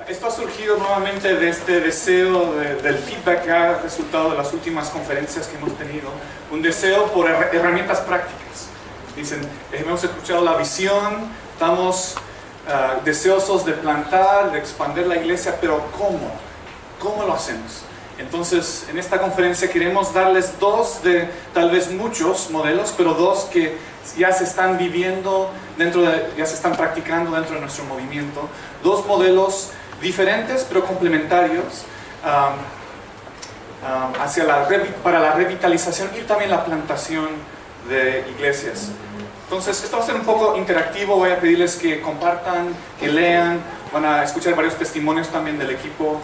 Esto ha surgido nuevamente de este deseo del feedback que ha resultado de las últimas conferencias que hemos tenido, un deseo por herramientas prácticas. Dicen, hemos escuchado la visión, estamos deseosos de plantar, de expandir la iglesia, pero ¿cómo? ¿Cómo lo hacemos? Entonces, en esta conferencia queremos darles dos de tal vez muchos modelos, pero dos que ya se están viviendo ya se están practicando dentro de nuestro movimiento. Dos modelos diferentes pero complementarios para la revitalización y también la plantación de iglesias. Entonces, esto va a ser un poco interactivo. Voy a pedirles que compartan, que lean. Van a escuchar varios testimonios también del equipo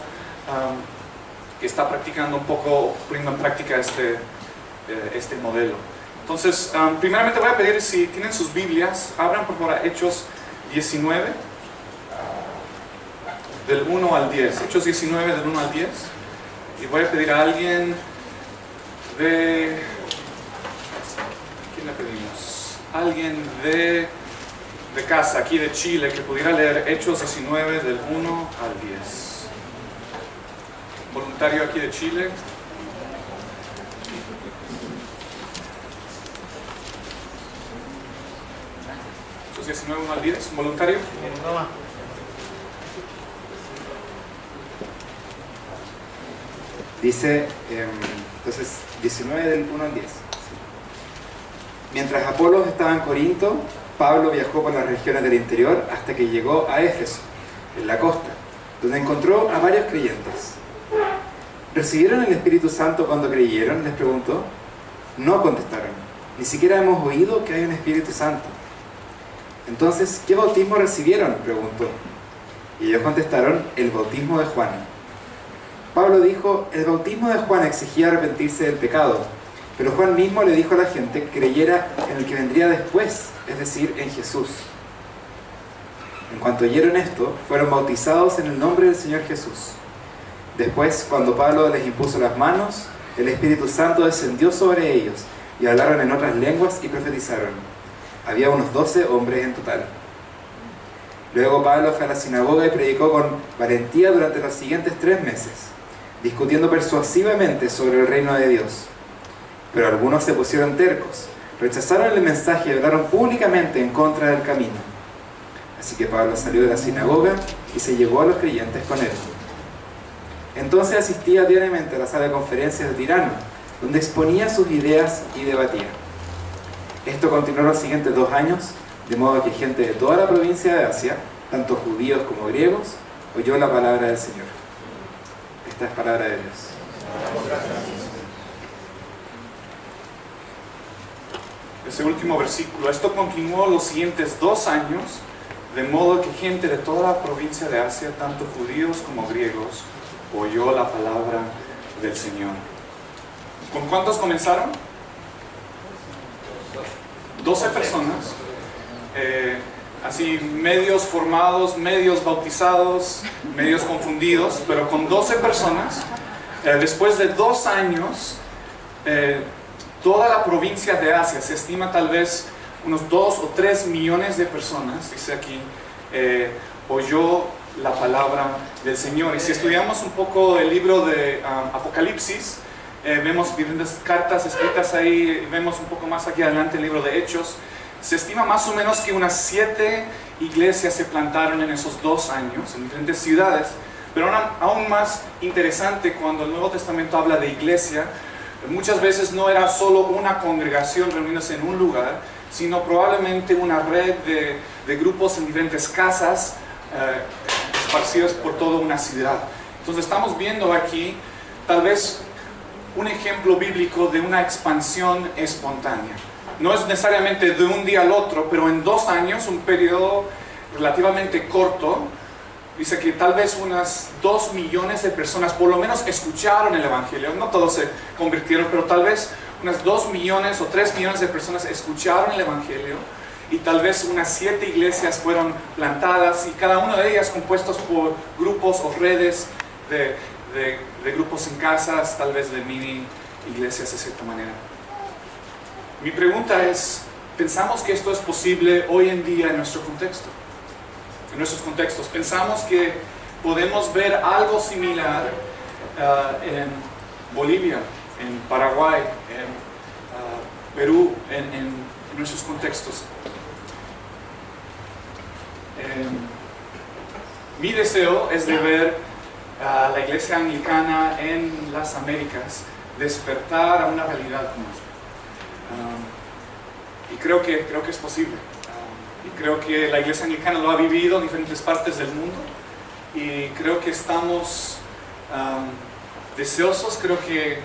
que está practicando un poco, poniendo en práctica este modelo. Entonces, primeramente voy a pedir, si tienen sus Biblias, abran por favor a Hechos 19, del 1 al 10. Hechos 19, del 1 al 10. Y voy a pedir a alguien de... ¿Quién le pedimos? Alguien de casa, aquí de Chile, que pudiera leer Hechos 19, del 1 al 10. Voluntario aquí de Chile. Hechos 19, 1 al 10. ¿Un voluntario? Dice, entonces, 19 del 1 al 10. Mientras Apolos estaba en Corinto, Pablo viajó por las regiones del interior hasta que llegó a Éfeso, en la costa, donde encontró a varios creyentes. ¿Recibieron el Espíritu Santo cuando creyeron?, les preguntó. No, contestaron. Ni siquiera hemos oído que hay un Espíritu Santo. Entonces, ¿qué bautismo recibieron?, preguntó. Y ellos contestaron, el bautismo de Juan. Pablo dijo, el bautismo de Juan exigía arrepentirse del pecado, pero Juan mismo le dijo a la gente que creyera en el que vendría después, es decir, en Jesús. En cuanto oyeron esto, fueron bautizados en el nombre del Señor Jesús. Después, cuando Pablo les impuso las manos, el Espíritu Santo descendió sobre ellos, y hablaron en otras lenguas y profetizaron. Había unos 12 hombres en total. Luego Pablo fue a la sinagoga y predicó con valentía durante los siguientes 3 meses, discutiendo persuasivamente sobre el reino de Dios. Pero algunos se pusieron tercos, rechazaron el mensaje y hablaron públicamente en contra del camino. Así que Pablo salió de la sinagoga y se llevó a los creyentes con él. Entonces asistía diariamente a la sala de conferencias de Tirano, donde exponía sus ideas y debatía. Esto continuó los siguientes 2 años, de modo que gente de toda la provincia de Asia, tanto judíos como griegos, oyó la palabra del Señor. Esta es palabra de Dios. Ese último versículo, esto continuó los siguientes 2 años, de modo que gente de toda la provincia de Asia, tanto judíos como griegos, oyó la palabra del Señor. ¿Con cuántos comenzaron? 12 personas, así medios formados, medios bautizados, medios confundidos, pero con 12 personas. Después de 2 años, toda la provincia de Asia, se estima tal vez unos 2 o 3 millones de personas, dice aquí, oyó la palabra del Señor. Y si estudiamos un poco el libro de Apocalipsis, vemos diferentes cartas escritas ahí, vemos un poco más aquí adelante el libro de Hechos. Se estima más o menos que unas 7 iglesias se plantaron en esos 2 años, en diferentes ciudades. Pero aún más interesante, cuando el Nuevo Testamento habla de iglesia, muchas veces no era solo una congregación reuniéndose en un lugar, sino probablemente una red de grupos en diferentes casas, esparcidos por toda una ciudad. Entonces estamos viendo aquí tal vez un ejemplo bíblico de una expansión espontánea. No es necesariamente de un día al otro, pero en 2 años, un periodo relativamente corto, dice que tal vez unas 2 millones de personas por lo menos escucharon el Evangelio. No todos se convirtieron, pero tal vez unas 2 millones o 3 millones de personas escucharon el Evangelio, y tal vez unas 7 iglesias fueron plantadas, y cada una de ellas compuestas por grupos o redes de grupos en casas, tal vez de mini iglesias de cierta manera. Mi pregunta es, ¿pensamos que esto es posible hoy en día en nuestro contexto? En nuestros contextos, ¿pensamos que podemos ver algo similar en Bolivia, en Paraguay, en Perú, en nuestros contextos. Mi deseo es de ver a la iglesia anglicana en las Américas despertar a una realidad como esta. Y creo que es posible. Y creo que la iglesia anglicana lo ha vivido en diferentes partes del mundo. Y creo que estamos deseosos, creo que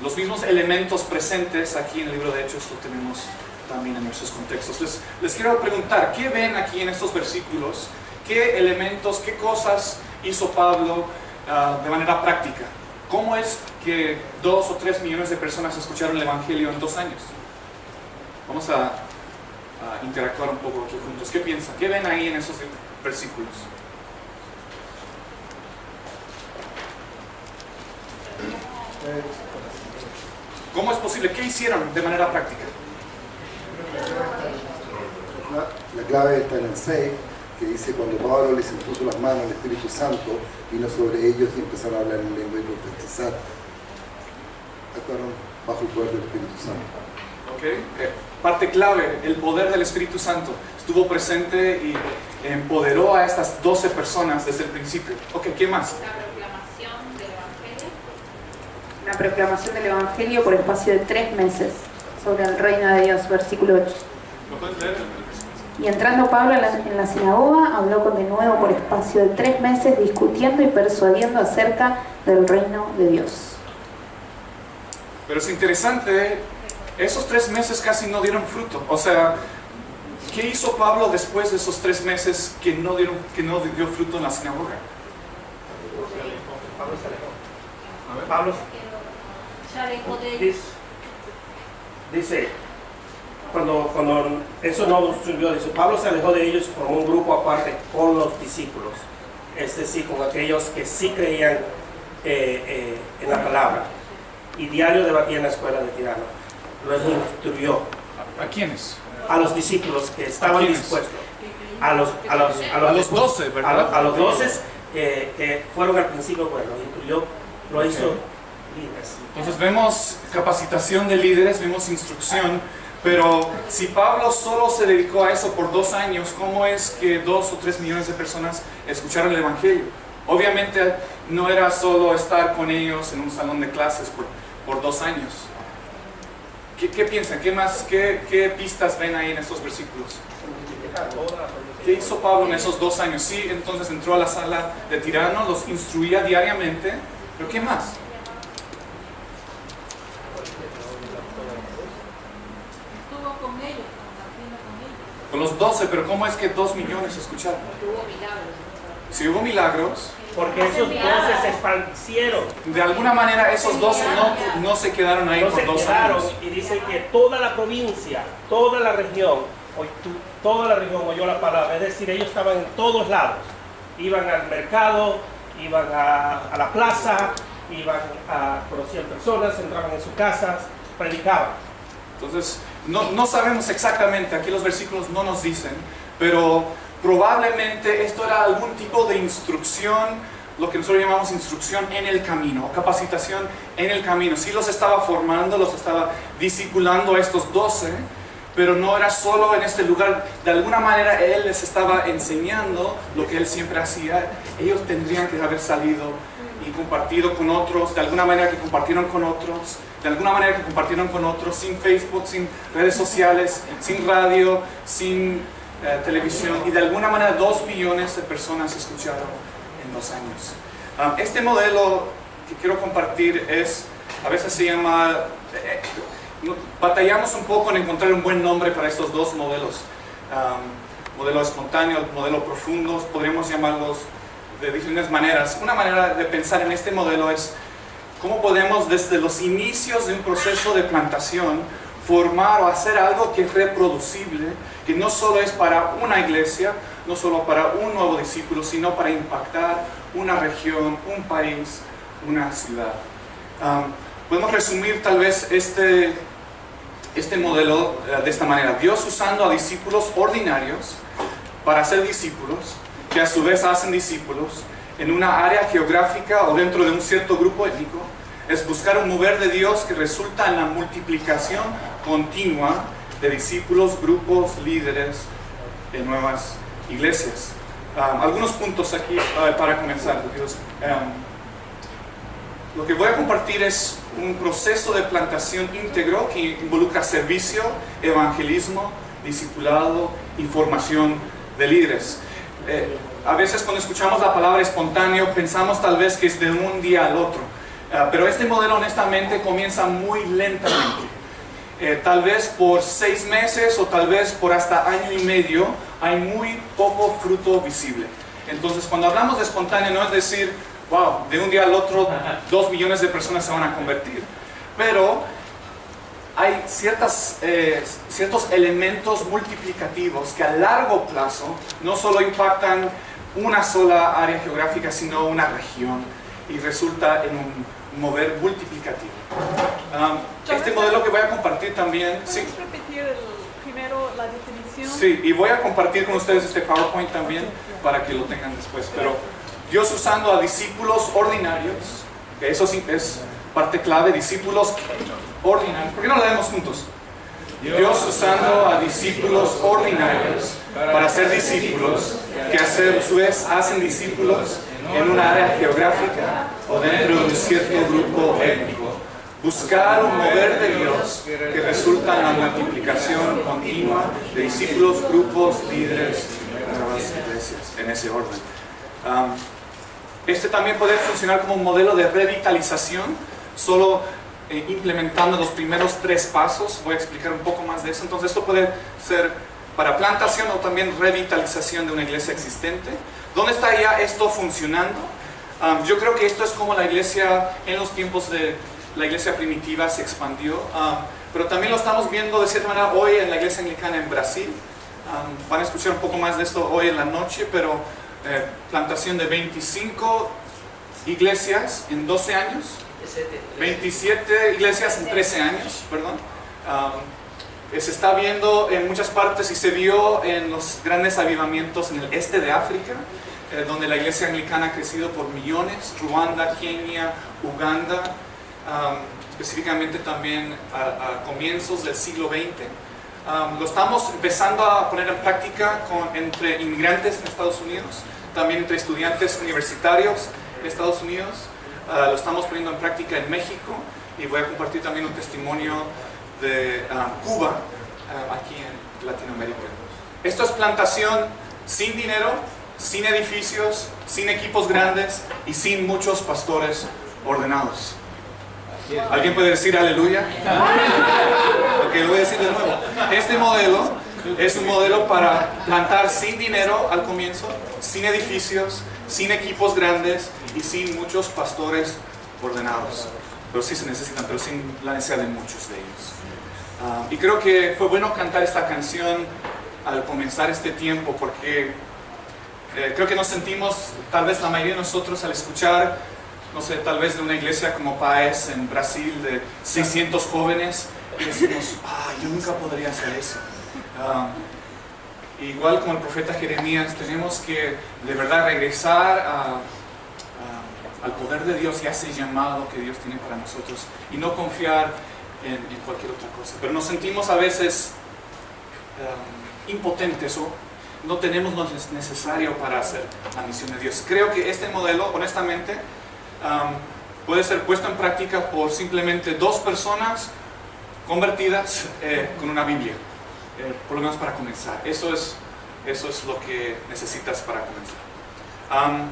los mismos elementos presentes aquí en el libro de Hechos lo tenemos también en nuestros contextos. Les quiero preguntar, ¿qué ven aquí en estos versículos? ¿Qué elementos, qué cosas hizo Pablo de manera práctica? ¿Cómo es que 2 o 3 millones de personas escucharon el Evangelio en 2 años? Vamos a interactuar un poco aquí juntos. ¿Qué piensan? ¿Qué ven ahí en esos versículos? ¿Cómo es posible? ¿Qué hicieron de manera práctica? La clave está en el 6, que dice: cuando Pablo les impuso las manos, el Espíritu Santo vino sobre ellos y empezaron a hablar en lengua y profetizar. Actuaron bajo el poder del Espíritu Santo. Okay. Parte clave, el poder del Espíritu Santo estuvo presente y empoderó a estas 12 personas desde el principio. Ok, ¿qué más? La proclamación del Evangelio por espacio de 3 meses sobre el reino de Dios, versículo 8. ¿Lo puedes leer? Y entrando Pablo en la sinagoga, habló con de nuevo por espacio de 3 meses, discutiendo y persuadiendo acerca del reino de Dios. Pero es interesante, esos 3 meses casi no dieron fruto. O sea, ¿qué hizo Pablo después de esos 3 meses que no dio fruto en la sinagoga? Pablo dice, cuando eso no subió, dice, Pablo se alejó de ellos como un grupo aparte con los discípulos, es decir, con aquellos que sí creían en la palabra, y diario debatía en la escuela de Tirano. Los instruyó. ¿A quiénes? A los discípulos que estaban dispuestos. A los 12, ¿verdad? A los 12 que fueron al principio, bueno, los instruyó, lo hizo líderes. Entonces vemos capacitación de líderes, vemos instrucción, pero si Pablo solo se dedicó a eso por 2 años, ¿cómo es que 2 o 3 millones de personas escucharon el Evangelio? Obviamente no era solo estar con ellos en un salón de clases por 2 años. ¿Qué piensan? ¿Qué más? ¿Qué pistas ven ahí en estos versículos? ¿Qué hizo Pablo en esos 2 años? Sí, entonces entró a la sala de Tirano, los instruía diariamente, pero ¿qué más? Estuvo con ellos, compartiendo con ellos. Con los 12, pero ¿cómo es que 2 millones escucharon? Hubo milagros. Si hubo milagros, Porque esos 12 se expandieron. de alguna manera esos 12 no se quedaron ahí por 2 años. Y dice que toda la provincia, toda la región oyó la palabra. Es decir, ellos estaban en todos lados. Iban al mercado, iban a la plaza, conocían personas, entraban en sus casas, predicaban. Entonces, no sabemos exactamente, aquí los versículos no nos dicen, pero probablemente esto era algún tipo de instrucción, lo que nosotros llamamos instrucción en el camino, capacitación en el camino. Sí los estaba formando, los estaba discipulando a estos 12, pero no era solo en este lugar. De alguna manera Él les estaba enseñando lo que Él siempre hacía. Ellos tendrían que haber salido y compartido con otros, de alguna manera que compartieron con otros, sin Facebook, sin redes sociales, sin radio, sin televisión, y de alguna manera 2 millones de personas escucharon en 2 años. Este modelo que quiero compartir a veces se llama, batallamos un poco en encontrar un buen nombre para estos 2 modelos. Modelo espontáneo, modelo profundo, podríamos llamarlos de diferentes maneras. Una manera de pensar en este modelo es cómo podemos desde los inicios de un proceso de plantación formar o hacer algo que es reproducible, que no solo es para una iglesia, no solo para un nuevo discípulo, sino para impactar una región, un país, una ciudad. Podemos resumir tal vez este modelo de esta manera: Dios usando a discípulos ordinarios para ser discípulos, que a su vez hacen discípulos en una área geográfica o dentro de un cierto grupo étnico, es buscar un mover de Dios que resulta en la multiplicación continua de discípulos, grupos, líderes en nuevas iglesias. Algunos puntos aquí para comenzar. Lo que voy a compartir es un proceso de plantación íntegro que involucra servicio, evangelismo, discipulado y formación de líderes. A veces cuando escuchamos la palabra espontáneo pensamos tal vez que es de un día al otro, pero este modelo honestamente comienza muy lentamente. Tal vez por 6 meses o tal vez por hasta año y medio hay muy poco fruto visible. Entonces cuando hablamos de espontáneo no es decir, wow, de un día al otro 2 millones de personas se van a convertir, pero hay ciertos elementos multiplicativos que a largo plazo no solo impactan una sola área geográfica, sino una región, y resulta en un mover multiplicativo. Este modelo que voy a compartir también... ¿Puedes repetir primero la definición? Sí, y voy a compartir con ustedes este PowerPoint también para que lo tengan después. Pero Dios usando a discípulos ordinarios, que eso sí es parte clave, discípulos ordinarios. ¿Por qué no lo leemos juntos? Dios usando a discípulos ordinarios para ser discípulos, que a su vez hacen discípulos en una área geográfica o dentro de un cierto grupo étnico. Buscar un mover de Dios que resulta en la multiplicación continua de discípulos, grupos, líderes, nuevas iglesias, en ese orden. Este también puede funcionar como un modelo de revitalización, solo implementando los primeros 3 pasos. Voy a explicar un poco más de eso. Entonces esto puede ser para plantación o también revitalización de una iglesia existente. ¿Dónde está ya esto funcionando? Yo creo que esto es como la iglesia en los tiempos de la iglesia primitiva se expandió, pero también lo estamos viendo de cierta manera hoy en la iglesia anglicana en Brasil. Van a escuchar un poco más de esto hoy en la noche, pero plantación de 25 iglesias en 12 años, 27 iglesias en 13 años, perdón. Se está viendo en muchas partes y se vio en los grandes avivamientos en el este de África, donde la iglesia anglicana ha crecido por millones, Ruanda, Kenia, Uganda, específicamente también a comienzos del siglo XX. Lo estamos empezando a poner en práctica entre inmigrantes en Estados Unidos, también entre estudiantes universitarios en Estados Unidos. Lo estamos poniendo en práctica en México y voy a compartir también un testimonio de Cuba aquí en Latinoamérica. Esto es plantación sin dinero, sin edificios, sin equipos grandes y sin muchos pastores ordenados. ¿Alguien puede decir aleluya? Ok, lo voy a decir de nuevo. Este modelo es un modelo para plantar sin dinero al comienzo, sin edificios, sin equipos grandes y sin muchos pastores ordenados. Pero sí se necesitan, pero sin la necesidad de muchos de ellos. Y creo que fue bueno cantar esta canción al comenzar este tiempo, porque creo que nos sentimos, tal vez la mayoría de nosotros al escuchar, no sé, tal vez de una iglesia como PAES en Brasil de 600 jóvenes, y decimos, yo nunca podría hacer eso. Igual como el profeta Jeremías, tenemos que de verdad regresar al poder de Dios y a ese llamado que Dios tiene para nosotros y no confiar en cualquier otra cosa. Pero nos sentimos a veces impotentes o no tenemos lo necesario para hacer la misión de Dios. Creo que este modelo, honestamente, puede ser puesto en práctica por simplemente 2 personas convertidas con una Biblia, por lo menos para comenzar. Eso es lo que necesitas para comenzar.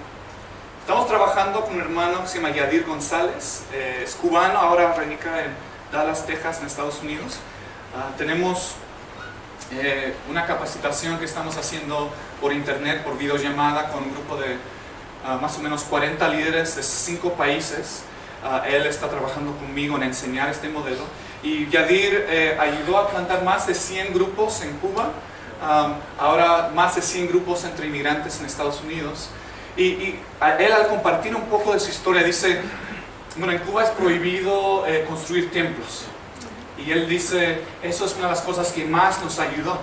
Estamos trabajando con un hermano que se llama Yadir González, es cubano, ahora radica en Dallas, Texas, en Estados Unidos. Tenemos una capacitación que estamos haciendo por internet, por videollamada, con un grupo de más o menos 40 líderes de 5 países. Él está trabajando conmigo en enseñar este modelo. Y Yadir ayudó a plantar más de 100 grupos en Cuba, ahora más de 100 grupos entre inmigrantes en Estados Unidos. Y él, al compartir un poco de su historia, dice, bueno, en Cuba es prohibido construir templos. Y él dice, eso es una de las cosas que más nos ayudó.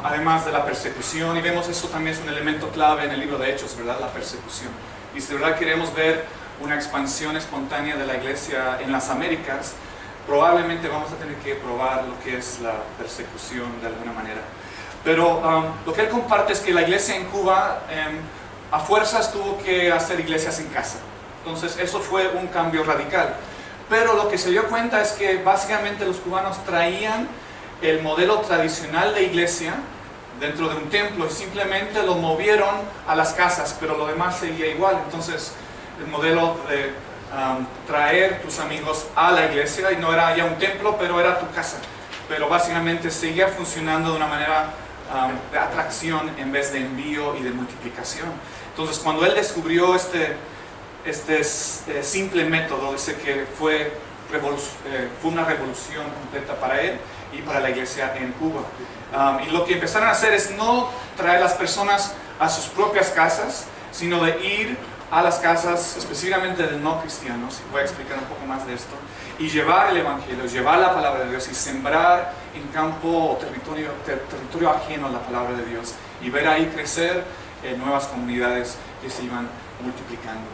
además de la persecución, y vemos eso también es un elemento clave en el libro de Hechos, ¿verdad? La persecución. Y si de verdad queremos ver una expansión espontánea de la iglesia en las Américas, probablemente vamos a tener que probar lo que es la persecución de alguna manera. Pero lo que él comparte es que la iglesia en Cuba a fuerzas tuvo que hacer iglesias en casa. Entonces eso fue un cambio radical. Pero lo que se dio cuenta es que básicamente los cubanos traían el modelo tradicional de iglesia dentro de un templo y simplemente lo movieron a las casas, pero lo demás seguía igual. Entonces el modelo de traer tus amigos a la iglesia, y no era ya un templo, pero era tu casa, pero básicamente seguía funcionando de una manera de atracción en vez de envío y de multiplicación. Entonces cuando él descubrió este simple método, dice que fue una revolución completa para él y para la iglesia en Cuba. Y lo que empezaron a hacer es no traer las personas a sus propias casas, sino de ir a las casas específicamente de no cristianos, y voy a explicar un poco más de esto, y llevar el evangelio, llevar la palabra de Dios y sembrar en campo o territorio ajeno a la palabra de Dios, y ver ahí crecer nuevas comunidades que se iban multiplicando.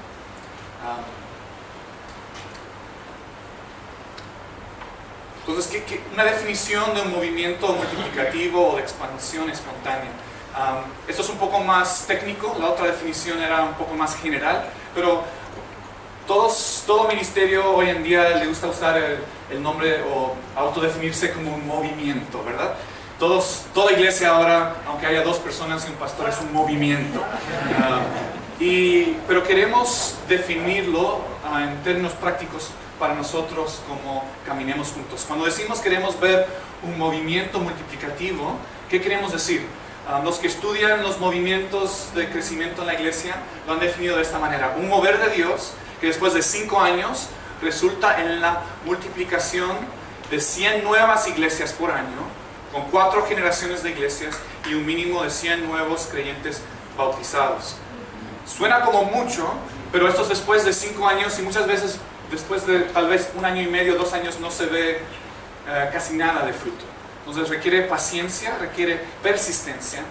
Entonces, una definición de un movimiento multiplicativo o de expansión espontánea. Esto es un poco más técnico, la otra definición era un poco más general, pero todo ministerio hoy en día le gusta usar el nombre o autodefinirse como un movimiento, ¿verdad? Toda iglesia ahora, aunque haya 2 personas y un pastor, es un movimiento. Pero queremos definirlo en términos prácticos para nosotros como caminemos juntos. Cuando decimos queremos ver un movimiento multiplicativo, ¿qué queremos decir? Los que estudian los movimientos de crecimiento en la iglesia lo han definido de esta manera: un mover de Dios que después de 5 años resulta en la multiplicación de 100 nuevas iglesias por año, con 4 generaciones de iglesias y un mínimo de 100 nuevos creyentes bautizados. Suena como mucho, pero esto es después de 5 años, y muchas veces después de tal vez 1 año y medio, 2 años, no se ve casi nada de fruto. Entonces requiere paciencia, requiere persistencia,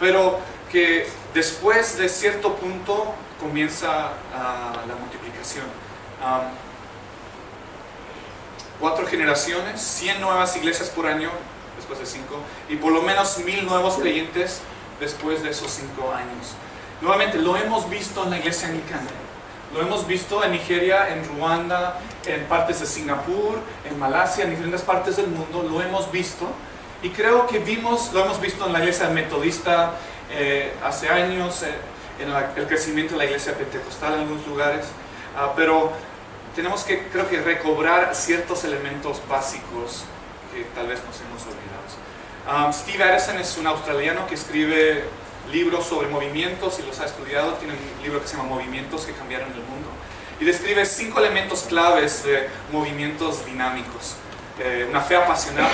pero que después de cierto punto comienza la multiplicación. 4 generaciones, 100 nuevas iglesias por año después de 5, y por lo menos 1000 nuevos creyentes después de esos 5 años. Nuevamente, lo hemos visto en la iglesia anglicana. Lo hemos visto en Nigeria, en Ruanda, en partes de Singapur, en Malasia, en diferentes partes del mundo. Lo hemos visto, y creo que lo hemos visto en la iglesia metodista hace años, en el crecimiento de la iglesia pentecostal en algunos lugares, pero tenemos que, creo que, recobrar ciertos elementos básicos que tal vez nos hemos olvidado. Steve Addison es un australiano que escribe libros sobre movimientos y los ha estudiado. Tiene un libro que se llama Movimientos que cambiaron el mundo, y describe 5 elementos claves de movimientos dinámicos: una fe apasionada,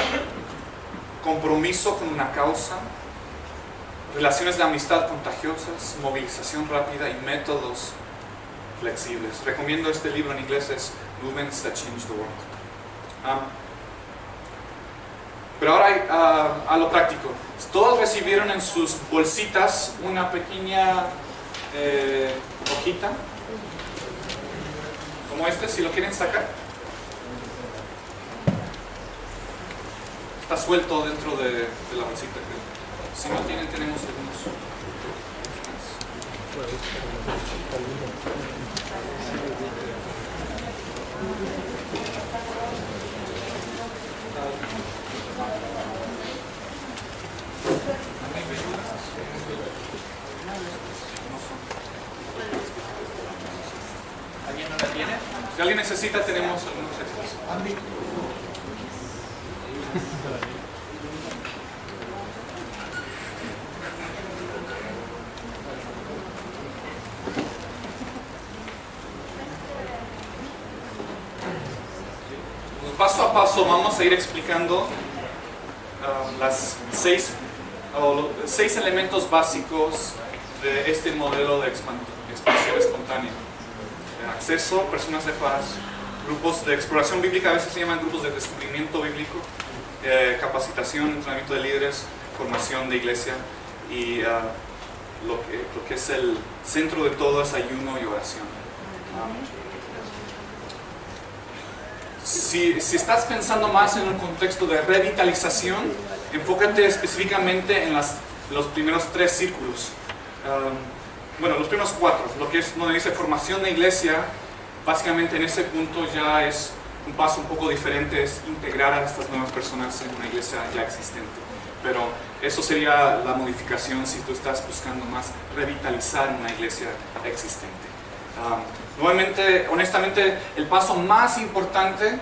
compromiso con una causa, relaciones de amistad contagiosas, movilización rápida y métodos flexibles. Recomiendo este libro, en inglés es Movements That Change the World. Pero ahora a lo práctico. Todos recibieron en sus bolsitas una pequeña hojita, como este, si lo quieren sacar. Está suelto dentro de la bolsita, creo. Si no tienen, tenemos algunos. ¿Alguien no la tiene? Si alguien necesita, tenemos algunos extras. Andy. Paso a paso vamos a ir explicando las 6 elementos básicos de este modelo de expansión espontánea. Acceso, personas de paz, grupos de exploración bíblica, a veces se llaman grupos de descubrimiento bíblico, capacitación, entrenamiento de líderes, formación de iglesia y lo que es el centro de todo es ayuno y oración. Si estás pensando más en un contexto de revitalización, enfócate específicamente en los primeros 3 círculos. Bueno, los primeros 4, lo que es donde dice formación de iglesia, básicamente en ese punto ya es un paso un poco diferente, es integrar a estas nuevas personas en una iglesia ya existente. Pero eso sería la modificación si tú estás buscando más revitalizar una iglesia existente. Nuevamente, honestamente, el paso más importante,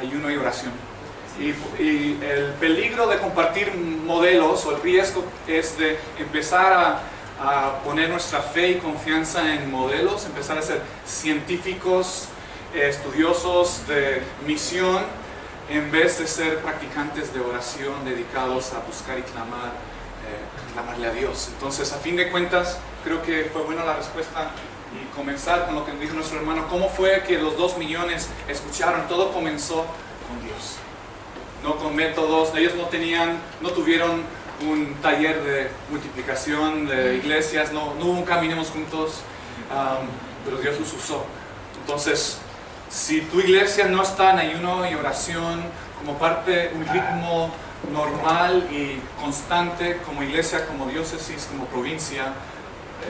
ayuno y oración. Y el peligro de compartir modelos o el riesgo es de empezar a poner nuestra fe y confianza en modelos, empezar a ser científicos, estudiosos de misión, en vez de ser practicantes de oración dedicados a buscar y clamarle a Dios. Entonces, a fin de cuentas, creo que fue buena la respuesta y comenzar con lo que dijo nuestro hermano. ¿Cómo fue que los 2 millones escucharon? Todo comenzó con Dios, no con métodos. Ellos no tuvieron un taller de multiplicación de iglesias, no hubo un caminemos juntos, pero Dios los usó. Entonces, si tu iglesia no está en ayuno y oración como parte, un ritmo normal y constante como iglesia, como diócesis, como provincia,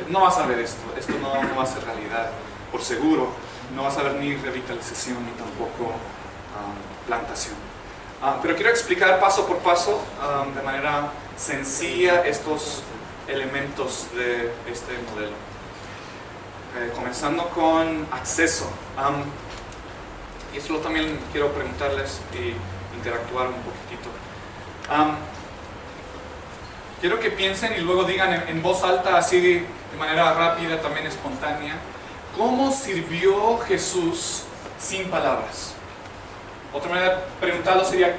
no vas a ver esto no va a ser realidad, por seguro. No vas a ver ni revitalización ni tampoco plantación. Pero quiero explicar paso por paso, de manera sencilla, estos elementos de este modelo. Comenzando con acceso. Y esto también quiero preguntarles y interactuar un poquitito. Quiero que piensen y luego digan en voz alta, así de manera rápida, también espontánea, ¿cómo sirvió Jesús sin palabras? Otra manera de preguntarlo sería,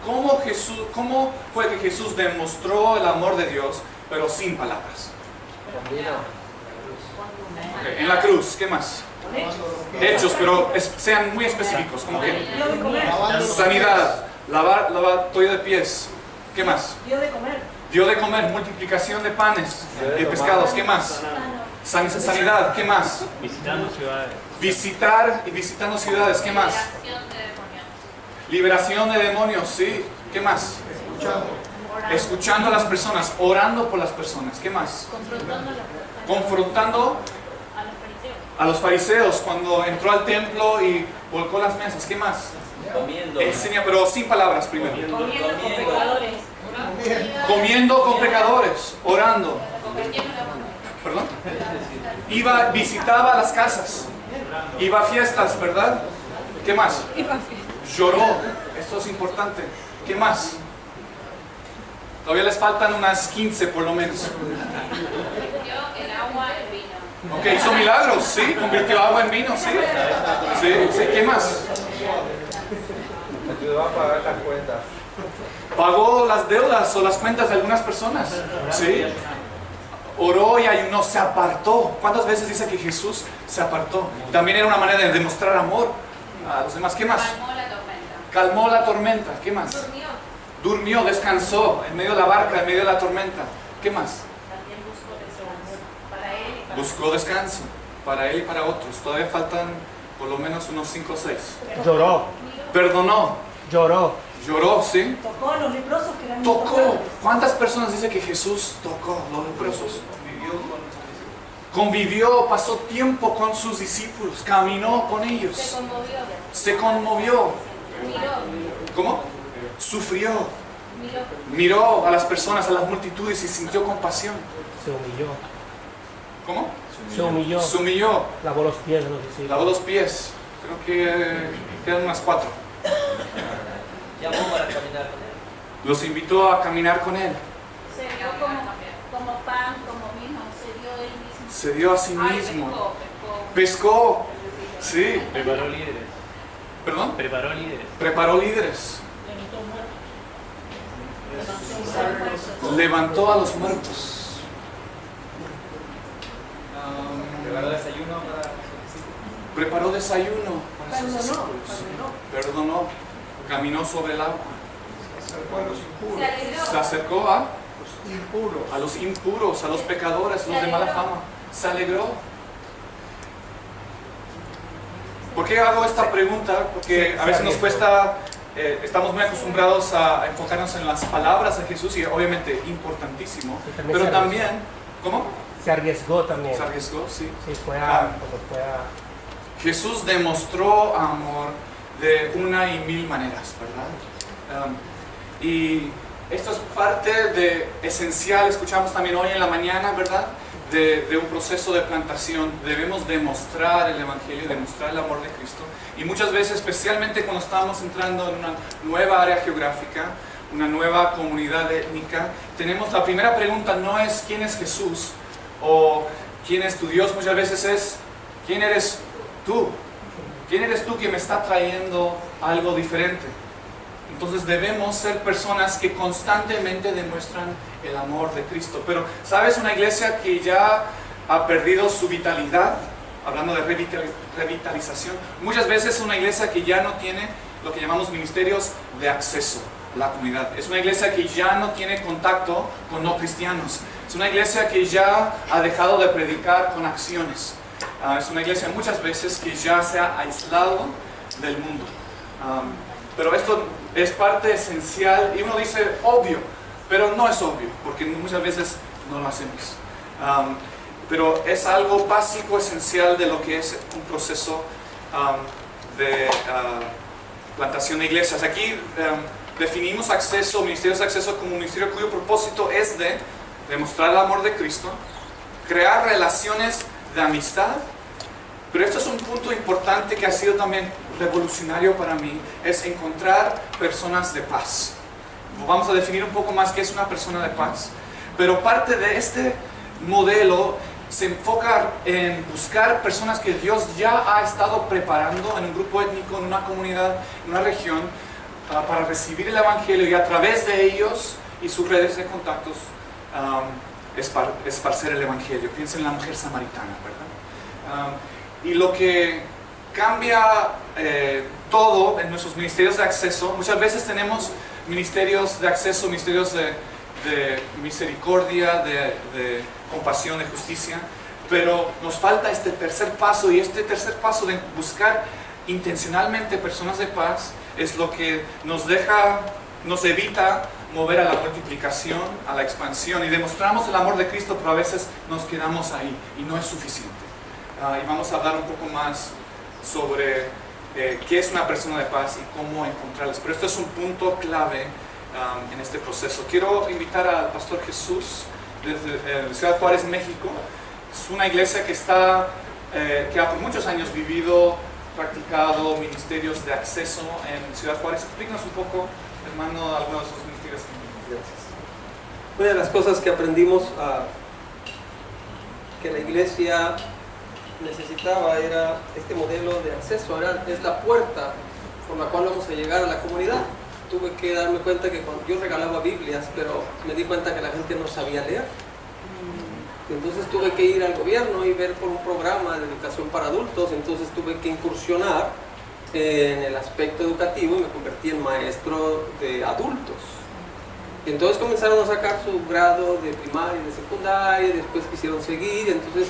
¿cómo fue que Jesús demostró el amor de Dios, pero sin palabras? Okay, en la cruz, ¿qué más? Hechos, pero sean muy específicos, como que sanidad, lavar toalla de pies, ¿qué más? Dio de comer, multiplicación de panes, de pescados, ¿qué más? Sanidad, ¿qué más? Visitando ciudades. Visitando ciudades, ¿qué más? Liberación de demonios, sí, ¿qué más? Escuchando a las personas, orando por las personas, ¿qué más? Confrontando a los fariseos cuando entró al templo y volcó las mesas, ¿qué más? Enseña, pero sin palabras primero. Comiendo con pecadores, orando. ¿Perdón? Visitaba las casas, iba a fiestas, ¿verdad? ¿Qué más? Lloró, esto es importante. ¿Qué más? Todavía les faltan unas 15 por lo menos. El agua en vino. Ok, hizo milagros, sí, convirtió agua en vino, sí. Sí, ¿qué más? Ayudó a pagar las cuentas. Pagó las deudas o las cuentas de algunas personas, sí. Oró y ayunó, se apartó. ¿Cuántas veces dice que Jesús se apartó? También era una manera de demostrar amor a los demás. ¿Qué más? Calmó la tormenta. ¿Qué más? Durmió, descansó en medio de la barca, en medio de la tormenta. ¿Qué más? También buscó descanso para él y para otros. Todavía faltan por lo menos unos 5 o 6. Lloró. Perdonó. Lloró, ¿sí? Tocó a los leprosos que eran Tocó. ¿Cuántas personas dice que Jesús tocó los leprosos? Convivió, pasó tiempo con sus discípulos, caminó con ellos. Se conmovió. ¿Cómo? Sufrió. Miró a las personas, a las multitudes y sintió compasión. Se humilló. ¿Cómo? Se humilló. Lavó los pies de los discípulos. Lavó los pies. Creo que quedan unas 4. Llamó para caminar con él. Los invitó a caminar con él. Se dio como pan, como vino, se dio él mismo. Se dio a sí mismo. Pescó. Sí. Preparó líderes. ¿Perdón? Preparó líderes. Levantó a los muertos. Preparó desayuno para sus discípulos. Preparó desayuno para sus discípulos. Perdonó. caminó sobre el agua. Se alegró. Se acercó a los impuros, a los pecadores, los de mala fama. Se alegró. ¿Por qué hago esta pregunta? Porque a veces nos cuesta, estamos muy acostumbrados a enfocarnos en las palabras de Jesús y obviamente importantísimo, pero también, ¿cómo? Se arriesgó también. Se arriesgó, sí. Sí, fue Jesús demostró amor de una y mil maneras, ¿verdad? Y esto es parte de esencial, escuchamos también hoy en la mañana, ¿verdad? De un proceso de plantación. Debemos demostrar el Evangelio, demostrar el amor de Cristo. Y muchas veces, especialmente cuando estamos entrando en una nueva área geográfica, una nueva comunidad étnica, tenemos la primera pregunta no es ¿quién es Jesús? O ¿quién es tu Dios? Muchas veces es ¿quién eres tú? ¿Quién eres tú que me está trayendo algo diferente? Entonces debemos ser personas que constantemente demuestran el amor de Cristo. Pero, ¿sabes? Una iglesia que ya ha perdido su vitalidad, hablando de revitalización, muchas veces es una iglesia que ya no tiene lo que llamamos ministerios de acceso a la comunidad. Es una iglesia que ya no tiene contacto con no cristianos. Es una iglesia que ya ha dejado de predicar con acciones. Es una iglesia muchas veces que ya se ha aislado del mundo. Pero esto es parte esencial y uno dice obvio, pero no es obvio, porque muchas veces no lo hacemos. Pero es algo básico, esencial de lo que es un proceso de plantación de iglesias. Aquí definimos acceso, ministerios de acceso como un ministerio cuyo propósito es de demostrar el amor de Cristo, crear relaciones de amistad. Pero esto es un punto importante que ha sido también revolucionario para mí, es encontrar personas de paz. Vamos a definir un poco más qué es una persona de paz. Pero parte de este modelo se enfoca en buscar personas que Dios ya ha estado preparando en un grupo étnico, en una comunidad, en una región, para recibir el Evangelio y a través de ellos y sus redes de contactos esparcer el Evangelio. Piensen en la mujer samaritana, ¿verdad? Y lo que cambia todo en nuestros ministerios de acceso, muchas veces tenemos ministerios de acceso, ministerios de misericordia, de compasión, de justicia, pero nos falta este tercer paso, y este tercer paso de buscar intencionalmente personas de paz es lo que nos evita mover a la multiplicación, a la expansión, y demostramos el amor de Cristo, pero a veces nos quedamos ahí y no es suficiente. Y vamos a hablar un poco más sobre qué es una persona de paz y cómo encontrarlas. Pero esto es un punto clave en este proceso. Quiero invitar al Pastor Jesús desde Ciudad Juárez, México. Es una iglesia que ha por muchos años vivido, practicado ministerios de acceso en Ciudad Juárez. Explícanos un poco, hermano, algunos de esos ministerios. Gracias. Una de las cosas que aprendimos que la iglesia necesitaba era este modelo de acceso, es la puerta por la cual vamos a llegar a la comunidad. Tuve que darme cuenta que cuando yo regalaba Biblias, pero me di cuenta que la gente no sabía leer. Entonces tuve que ir al gobierno y ver por un programa de educación para adultos. Entonces tuve que incursionar en el aspecto educativo y me convertí en maestro de adultos. Entonces comenzaron a sacar su grado de primaria y de secundaria, después quisieron seguir. Entonces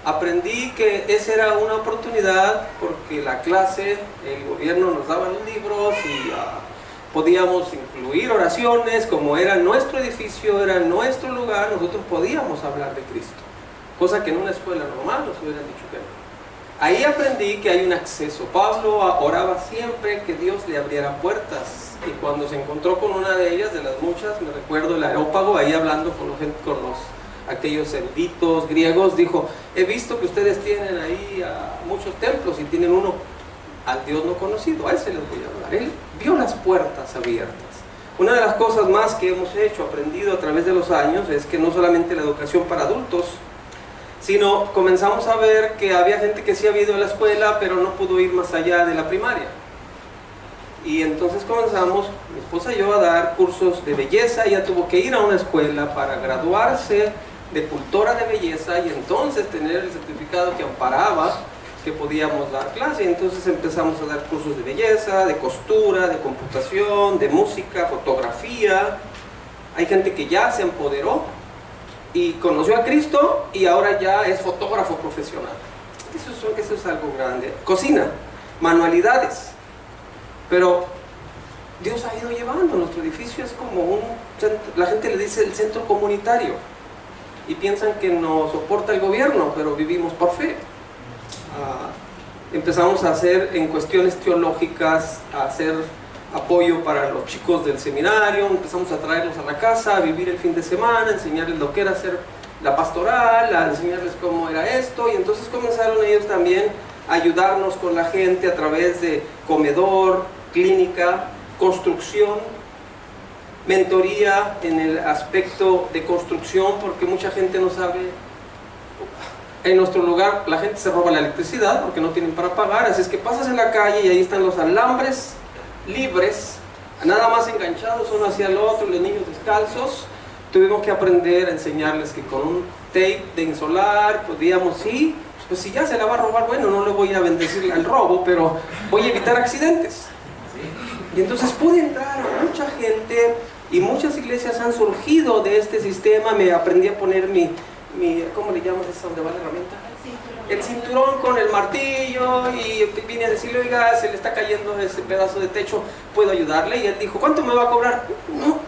aprendí que esa era una oportunidad porque la clase, el gobierno nos daba los libros y podíamos incluir oraciones, como era nuestro edificio, era nuestro lugar, nosotros podíamos hablar de Cristo, cosa que en una escuela normal nos hubieran dicho que no. Ahí aprendí que hay un acceso. Pablo oraba siempre que Dios le abriera puertas, y cuando se encontró con una de ellas, de las muchas, me recuerdo el Areópago, ahí hablando con aquellos eruditos griegos, dijo: he visto que ustedes tienen ahí muchos templos y tienen uno al Dios no conocido, a ese les voy a hablar. Él vio las puertas abiertas. Una de las cosas más que hemos aprendido a través de los años, es que no solamente la educación para adultos, sino comenzamos a ver que había gente que sí había ido a la escuela, pero no pudo ir más allá de la primaria. Y entonces comenzamos, mi esposa y yo, a dar cursos de belleza. Ella tuvo que ir a una escuela para graduarse de cultora de belleza y entonces tener el certificado que amparaba que podíamos dar clase. Entonces empezamos a dar cursos de belleza, de costura, de computación, de música, fotografía. Hay gente que ya se empoderó y conoció a Cristo y ahora ya es fotógrafo profesional. Eso es algo grande. Cocina, manualidades. Pero Dios ha ido llevando. Nuestro edificio es como un centro, la gente le dice el centro comunitario y piensan que nos soporta el gobierno, pero vivimos por fe. Empezamos a hacer en cuestiones teológicas, a hacer apoyo para los chicos del seminario, empezamos a traerlos a la casa, a vivir el fin de semana, enseñarles lo que era hacer la pastoral, a enseñarles cómo era esto, y entonces comenzaron ellos también a ayudarnos con la gente a través de comedor, clínica, construcción, mentoría en el aspecto de construcción, porque mucha gente no sabe. En nuestro lugar la gente se roba la electricidad porque no tienen para pagar, así es que pasas en la calle y ahí están los alambres libres, nada más enganchados uno hacia el otro, los niños descalzos. Tuvimos que aprender a enseñarles que con un tape de insolar podíamos, sí, pues si ya se la va a robar, bueno, no le voy a bendecir el robo, pero voy a evitar accidentes. Y entonces pude entrar a mucha gente y muchas iglesias han surgido de este sistema. Me aprendí a poner mi ¿cómo le llamas eso? ¿Dónde va la herramienta? El cinturón con el martillo, y vine a decirle, oiga, se le está cayendo ese pedazo de techo, ¿puedo ayudarle? Y él dijo, ¿cuánto me va a cobrar? No.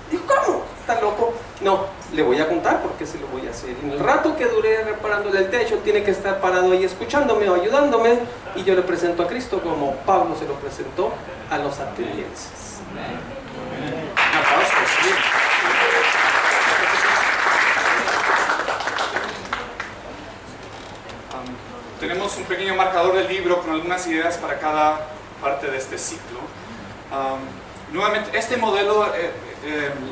Dijo, ¿cómo? ¿Está loco? No, le voy a contar porque se lo voy a hacer. En el rato que duré reparándole el techo, tiene que estar parado ahí escuchándome o ayudándome, y yo le presento a Cristo como Pablo se lo presentó a los atenienses. Un aplauso, sí. Tenemos un pequeño marcador del libro con algunas ideas para cada parte de este ciclo. Nuevamente, este modelo,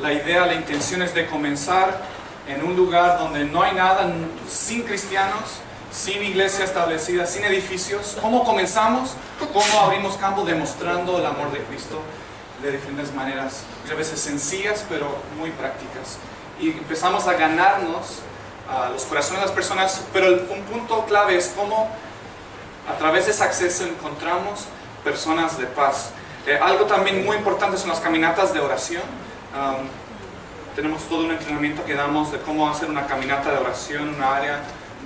la idea, la intención es de comenzar en un lugar donde no hay nada, sin cristianos, sin iglesia establecida, sin edificios. ¿Cómo comenzamos? ¿Cómo abrimos campo? Demostrando el amor de Cristo de diferentes maneras, muchas veces sencillas, pero muy prácticas. Y empezamos a ganarnos a los corazones de las personas, pero un punto clave es cómo a través de ese acceso encontramos personas de paz. Algo también muy importante son las caminatas de oración. Tenemos todo un entrenamiento que damos de cómo hacer una caminata de oración, una área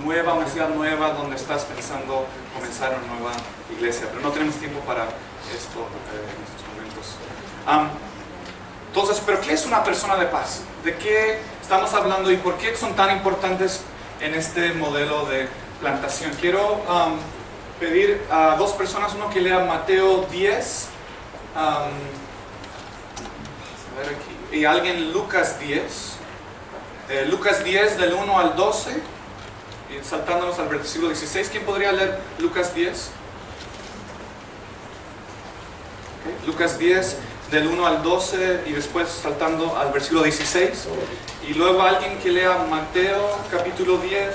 nueva, una ciudad nueva donde estás pensando comenzar una nueva iglesia, pero no tenemos tiempo para esto en estos momentos. Entonces, ¿pero qué es una persona de paz? ¿De qué estamos hablando y por qué son tan importantes en este modelo de plantación? Quiero pedir a dos personas, uno que lea Mateo 10, a ver aquí, y alguien Lucas 10. Lucas 10 del 1 al 12, y saltándonos al versículo 16. ¿Quién podría leer Lucas 10? Okay. Lucas 10 del 1 al 12 y después saltando al versículo 16. Y luego alguien que lea Mateo capítulo 10.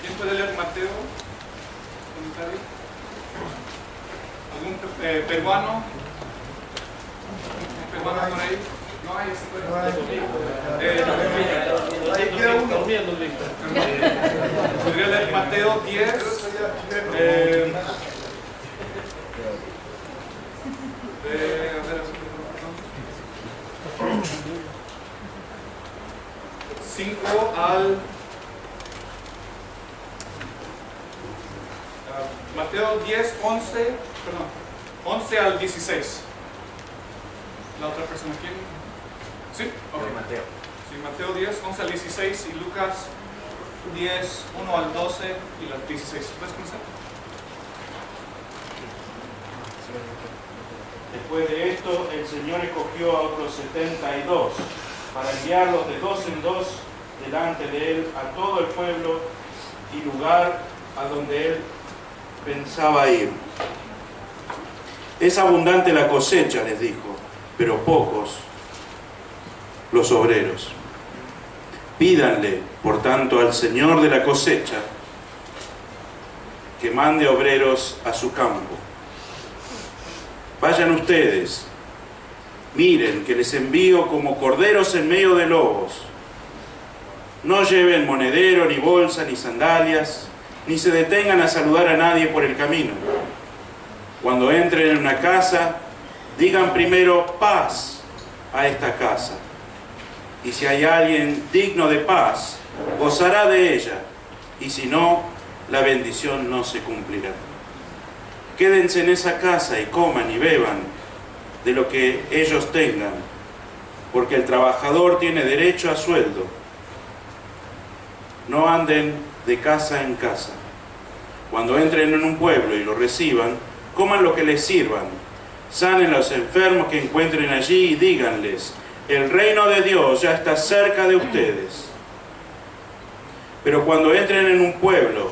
¿Quién puede leer Mateo? ¿Algún peruano? ¿Un peruano por ahí? No hay, se puede. Ahí queda uno. Podría leer Mateo 10. 5 al Mateo 10, 11 al 16. ¿La otra persona quién? ¿Sí? Okay. Mateo. Sí, Mateo 10, 11 al 16 y Lucas 10, 1 al 12 y las 16. ¿Puedes comenzar? Después de esto, el Señor escogió a otros 72 para enviarlos de dos en dos delante de Él a todo el pueblo y lugar a donde Él pensaba ir. Es abundante la cosecha, les dijo, pero pocos los obreros. Pídanle, por tanto, al Señor de la cosecha que mande obreros a su campo. Vayan ustedes, Miren que les envío como corderos en medio de lobos. No lleven monedero, ni bolsa, ni sandalias, ni se detengan a saludar a nadie por el camino. Cuando entren en una casa, digan primero paz a esta casa. Y si hay alguien digno de paz, gozará de ella, y si no, la bendición no se cumplirá. Quédense en esa casa y coman y beban de lo que ellos tengan, porque el trabajador tiene derecho a sueldo. No anden de casa en casa. Cuando entren en un pueblo y lo reciban, coman lo que les sirvan. Sanen a los enfermos que encuentren allí y díganles: el reino de Dios ya está cerca de ustedes. Pero cuando entren en un pueblo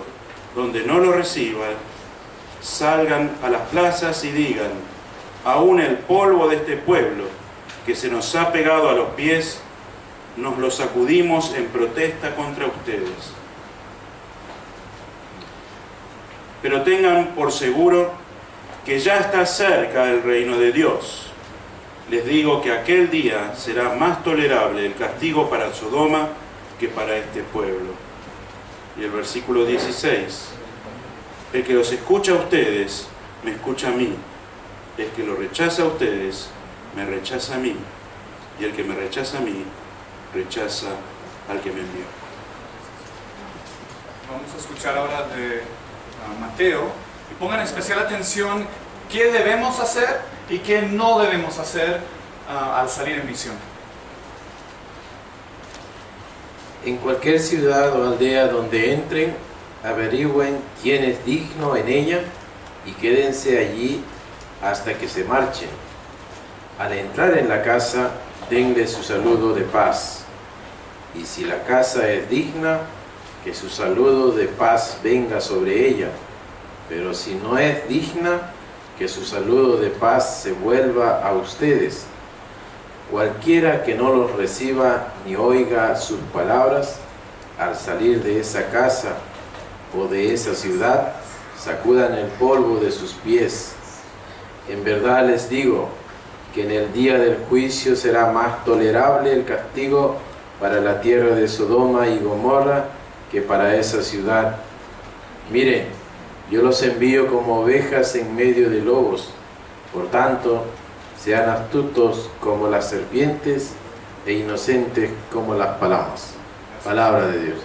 donde no lo reciban, salgan a las plazas y digan: aún el polvo de este pueblo que se nos ha pegado a los pies, nos lo sacudimos en protesta contra ustedes. Pero tengan por seguro que ya está cerca el reino de Dios. Les digo que aquel día será más tolerable el castigo para Sodoma que para este pueblo. Y el versículo 16: el que los escucha a ustedes, me escucha a mí. El que lo rechaza a ustedes, me rechaza a mí. Y el que me rechaza a mí, rechaza al que me envió. Vamos a escuchar ahora de Mateo, y pongan especial atención qué debemos hacer y qué no debemos hacer al salir en misión. En cualquier ciudad o aldea donde entren, averigüen quién es digno en ella y quédense allí hasta que se marchen. Al entrar en la casa, denle su saludo de paz. Y si la casa es digna, que su saludo de paz venga sobre ella. Pero si no es digna, que su saludo de paz se vuelva a ustedes. Cualquiera que no los reciba ni oiga sus palabras, al salir de esa casa o de esa ciudad, sacudan el polvo de sus pies. En verdad les digo que en el día del juicio será más tolerable el castigo para la tierra de Sodoma y Gomorra que para esa ciudad. Miren, yo los envío como ovejas en medio de lobos. Por tanto, sean astutos como las serpientes e inocentes como las palomas. Palabra de Dios.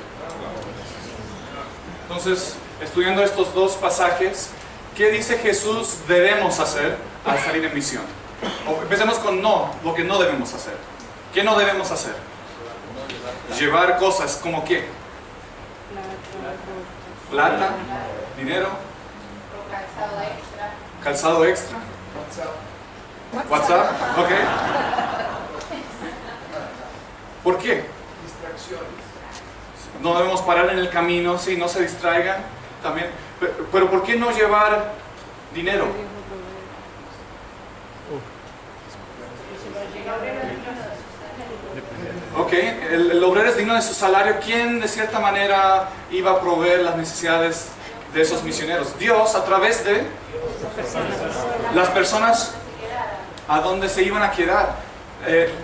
Entonces, estudiando estos dos pasajes, ¿qué dice Jesús debemos hacer al salir en misión? Empecemos con lo que no debemos hacer. ¿Qué no debemos hacer? Llevar cosas, ¿como qué? Plata, dinero, calzado extra, WhatsApp, ok. ¿Por qué? Distracciones. No debemos parar en el camino, sí, no se distraigan también. Pero ¿por qué no llevar dinero? Ok, el obrero es digno de su salario. ¿Quién de cierta manera iba a proveer las necesidades de esos misioneros? Dios, a través de las personas a donde se iban a quedar.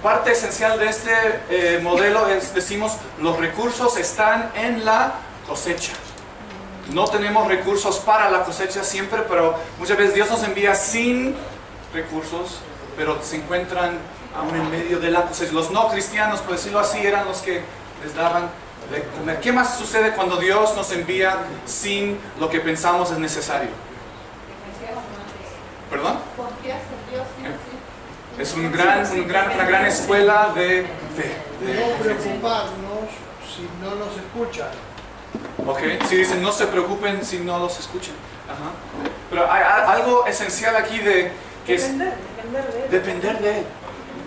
Parte esencial de este modelo es, decimos, los recursos están en la cosecha. No tenemos recursos para la cosecha siempre, pero muchas veces Dios nos envía sin recursos, pero se encuentran aún en medio de la cosecha. Los no cristianos, por decirlo así, eran los que les daban de comer. ¿Qué más sucede cuando Dios nos envía sin lo que pensamos es necesario? ¿Perdón? Es una gran escuela de fe. No preocuparnos si no nos escuchan. Ok, si dicen no se preocupen si no los escuchan. Ajá. Pero hay algo esencial aquí de que depender de Él.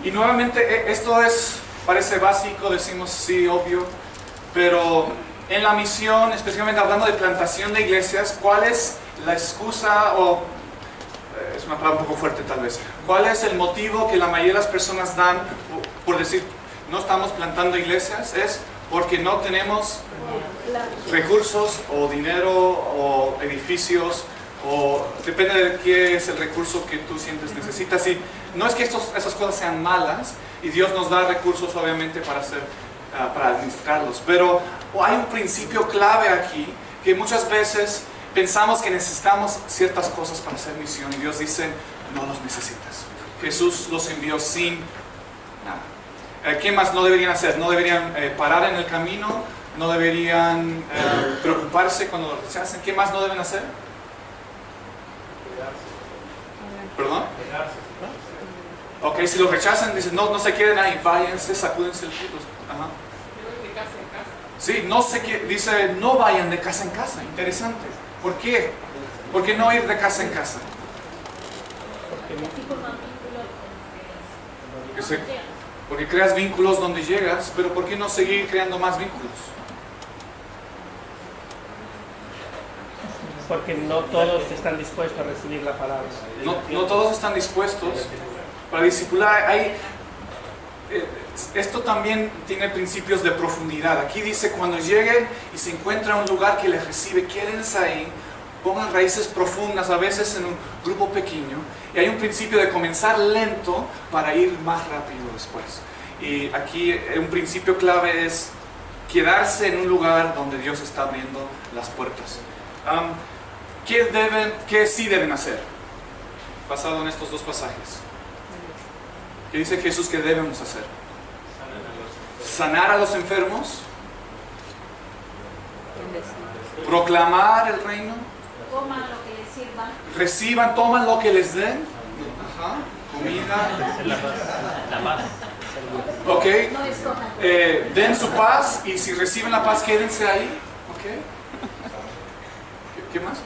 Y nuevamente esto parece básico, decimos sí, obvio, pero en la misión, especialmente hablando de plantación de iglesias, ¿cuál es la excusa o es una palabra un poco fuerte tal vez? ¿Cuál es el motivo que la mayoría de las personas dan por decir no estamos plantando iglesias? Es porque no tenemos recursos o dinero o edificios o depende de qué es el recurso que tú sientes necesitas. Y no es que esas cosas sean malas, y Dios nos da recursos obviamente para administrarlos, pero hay un principio clave aquí, que muchas veces pensamos que necesitamos ciertas cosas para hacer misión, y Dios dice, no los necesitas. Jesús los envió sin nada. ¿Qué más no deberían hacer? No deberían parar en el camino, no deberían preocuparse cuando los rechacen. ¿Qué más no deben hacer? ¿Perdón? Ok, si los rechazan, dicen, no se queden ahí, váyanse, sacúdense el pito. Ajá. Sí, dice, no vayan de casa en casa. Interesante. ¿Por qué? ¿Por qué no ir de casa en casa? Porque creas vínculos donde llegas, pero ¿por qué no seguir creando más vínculos? Porque no todos están dispuestos a recibir la palabra. No todos están dispuestos para discipular. Esto también tiene principios de profundidad. Aquí dice, cuando lleguen y se encuentra un lugar que les recibe, quédense ahí, pongan raíces profundas, a veces en un grupo pequeño. Y hay un principio de comenzar lento para ir más rápido después. Y aquí un principio clave es quedarse en un lugar donde Dios está abriendo las puertas. ¿Qué sí deben hacer? Basado en estos dos pasajes. ¿Qué dice Jesús que debemos hacer? Sanar a los enfermos, proclamar el reino, Coman lo que les sirvan. Reciban, toman lo que les den. Ajá. Comida. La paz. Ok. No escojan. Den su paz, y si reciben la paz, quédense ahí. Ok. ¿Qué más?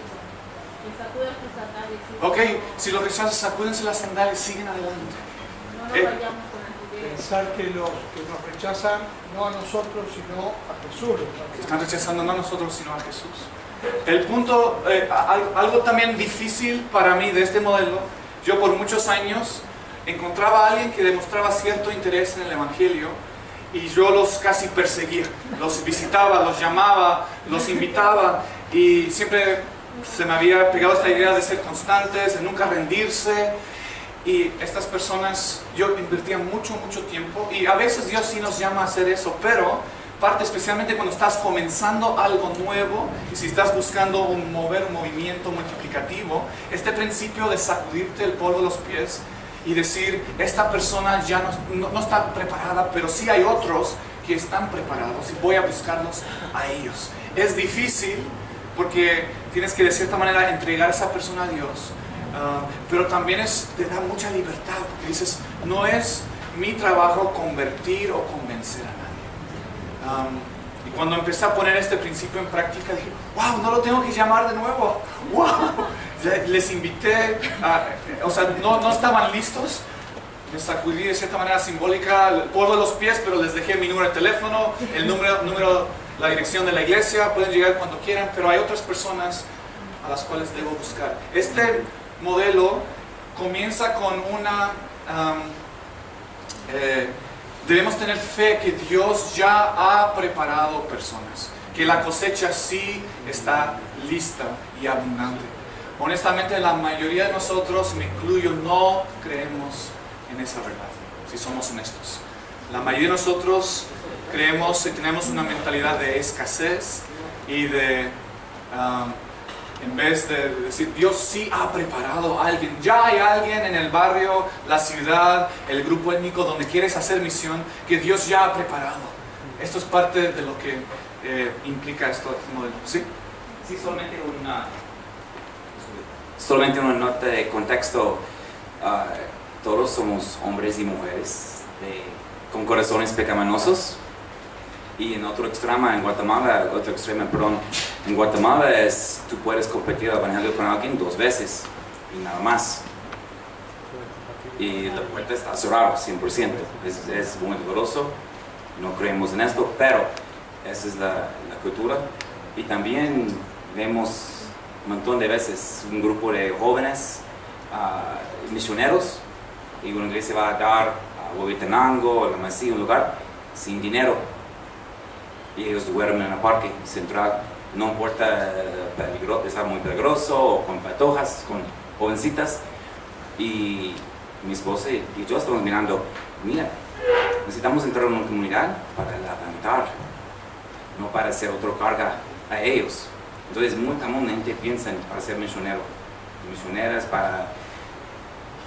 Ok, si los rechazan, sacúdense las sandalias, siguen adelante. No nos vayamos con la Pensar que los que nos rechazan, no a nosotros, sino a Jesús. Están rechazando no a nosotros, sino a Jesús. El punto, algo también difícil para mí de este modelo, yo por muchos años encontraba a alguien que demostraba cierto interés en el Evangelio, y yo los casi perseguía, los visitaba, los llamaba, los invitaba, y siempre se me había pegado esta idea de ser constantes, de nunca rendirse. Y estas personas, yo invertía mucho tiempo, y a veces Dios sí nos llama a hacer eso, pero parte especialmente cuando estás comenzando algo nuevo, y si estás buscando mover un movimiento multiplicativo, este principio de sacudirte el polvo de los pies y decir, esta persona ya no está preparada, pero sí hay otros que están preparados y voy a buscarlos a ellos. Es difícil porque tienes que de cierta manera entregar a esa persona a Dios, pero también te da mucha libertad, porque dices, no es mi trabajo convertir o convencer a nadie. Y cuando empecé a poner este principio en práctica, dije, wow, no lo tengo que llamar de nuevo. Wow, les invité, o sea, no estaban listos. Les sacudí de cierta manera simbólica el polvo de los pies, pero les dejé mi número de teléfono, el número, la dirección de la iglesia. Pueden llegar cuando quieran, pero hay otras personas a las cuales debo buscar. Este modelo comienza con debemos tener fe que Dios ya ha preparado personas, que la cosecha sí está lista y abundante. Honestamente, la mayoría de nosotros, me incluyo, no creemos en esa verdad, si somos honestos. La mayoría de nosotros creemos y tenemos una mentalidad de escasez y de, en vez de decir, Dios sí ha preparado a alguien, ya hay alguien en el barrio, la ciudad, el grupo étnico donde quieres hacer misión, que Dios ya ha preparado. Esto es parte de lo que implica este modelo. ¿Sí? Sí, solamente una nota de contexto. Todos somos hombres y mujeres con corazones pecaminosos. Y en otro extremo, en Guatemala, tú puedes competir el evangelio con alguien 2 veces y nada más. Y la puerta está cerrada 100%. Es muy doloroso, no creemos en esto, pero esa es la cultura. Y también vemos un montón de veces un grupo de jóvenes misioneros, y una iglesia va a dar a Huehuetenango, a la Masía, un lugar sin dinero, y ellos duermen en el parque central no importa, está muy peligroso, o con patojas, con jovencitas. Y mi esposa y yo estamos mirando, mira, necesitamos entrar en una comunidad para levantar, no para hacer otra carga a ellos. Entonces, muy comúnmente piensan para ser misionero, misioneras, para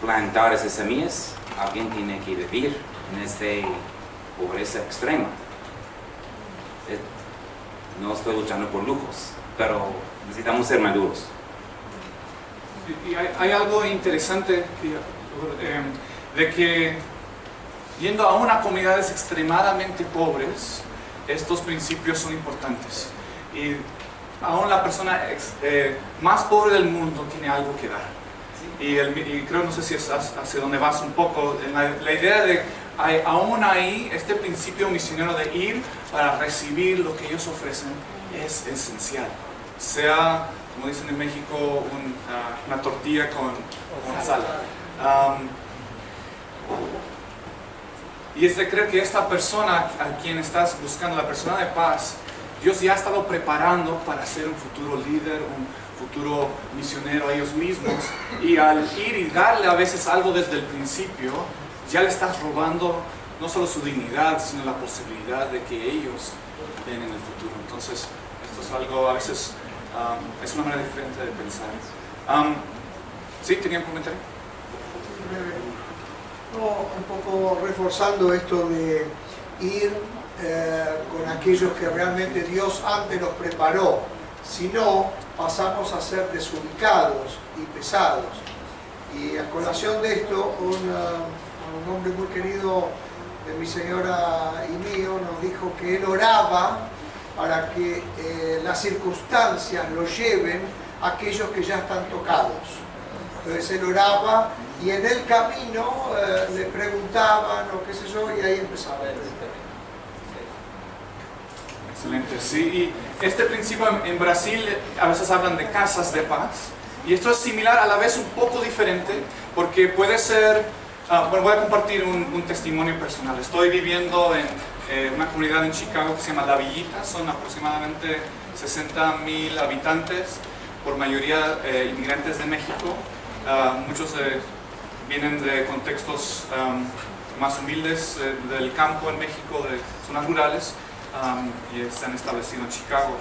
plantar esas semillas, alguien tiene que vivir en esta pobreza extrema. No estoy luchando por lujos, pero necesitamos ser maduros. Y hay algo interesante de que yendo a unas comunidades extremadamente pobres, estos principios son importantes. Y aún la persona más pobre del mundo tiene algo que dar. Y creo, no sé si es hacia donde vas un poco, la idea de aún ahí, este principio misionero de ir para recibir lo que ellos ofrecen es esencial. Sea, como dicen en México, una tortilla con sal. Y creo que esta persona a quien estás buscando, la persona de paz, Dios ya ha estado preparando para ser un futuro líder, un futuro misionero a ellos mismos. Y al ir y darle a veces algo desde el principio, ya le estás robando no solo su dignidad, sino la posibilidad de que ellos den en el futuro. Entonces, esto es algo, a veces, es una manera diferente de pensar. ¿Sí? ¿Tenía un comentario? No, un poco reforzando esto de ir con aquellos que realmente Dios antes nos preparó. Si no, pasamos a ser desubicados y pesados. Y a colación de esto, un hombre muy querido de mi señora y mío nos dijo que él oraba para que las circunstancias lo lleven a aquellos que ya están tocados. Entonces él oraba y en el camino le preguntaban o qué sé yo, y ahí empezaba. Excelente, sí. Y este principio en Brasil a veces hablan de casas de paz. Y esto es similar, a la vez un poco diferente, porque puede ser... bueno, voy a compartir un testimonio personal. Estoy viviendo en una comunidad en Chicago que se llama La Villita. Son aproximadamente 60,000 habitantes, por mayoría inmigrantes de México. Muchos vienen de contextos más humildes del campo en México, de zonas rurales, y se han establecido en Chicago.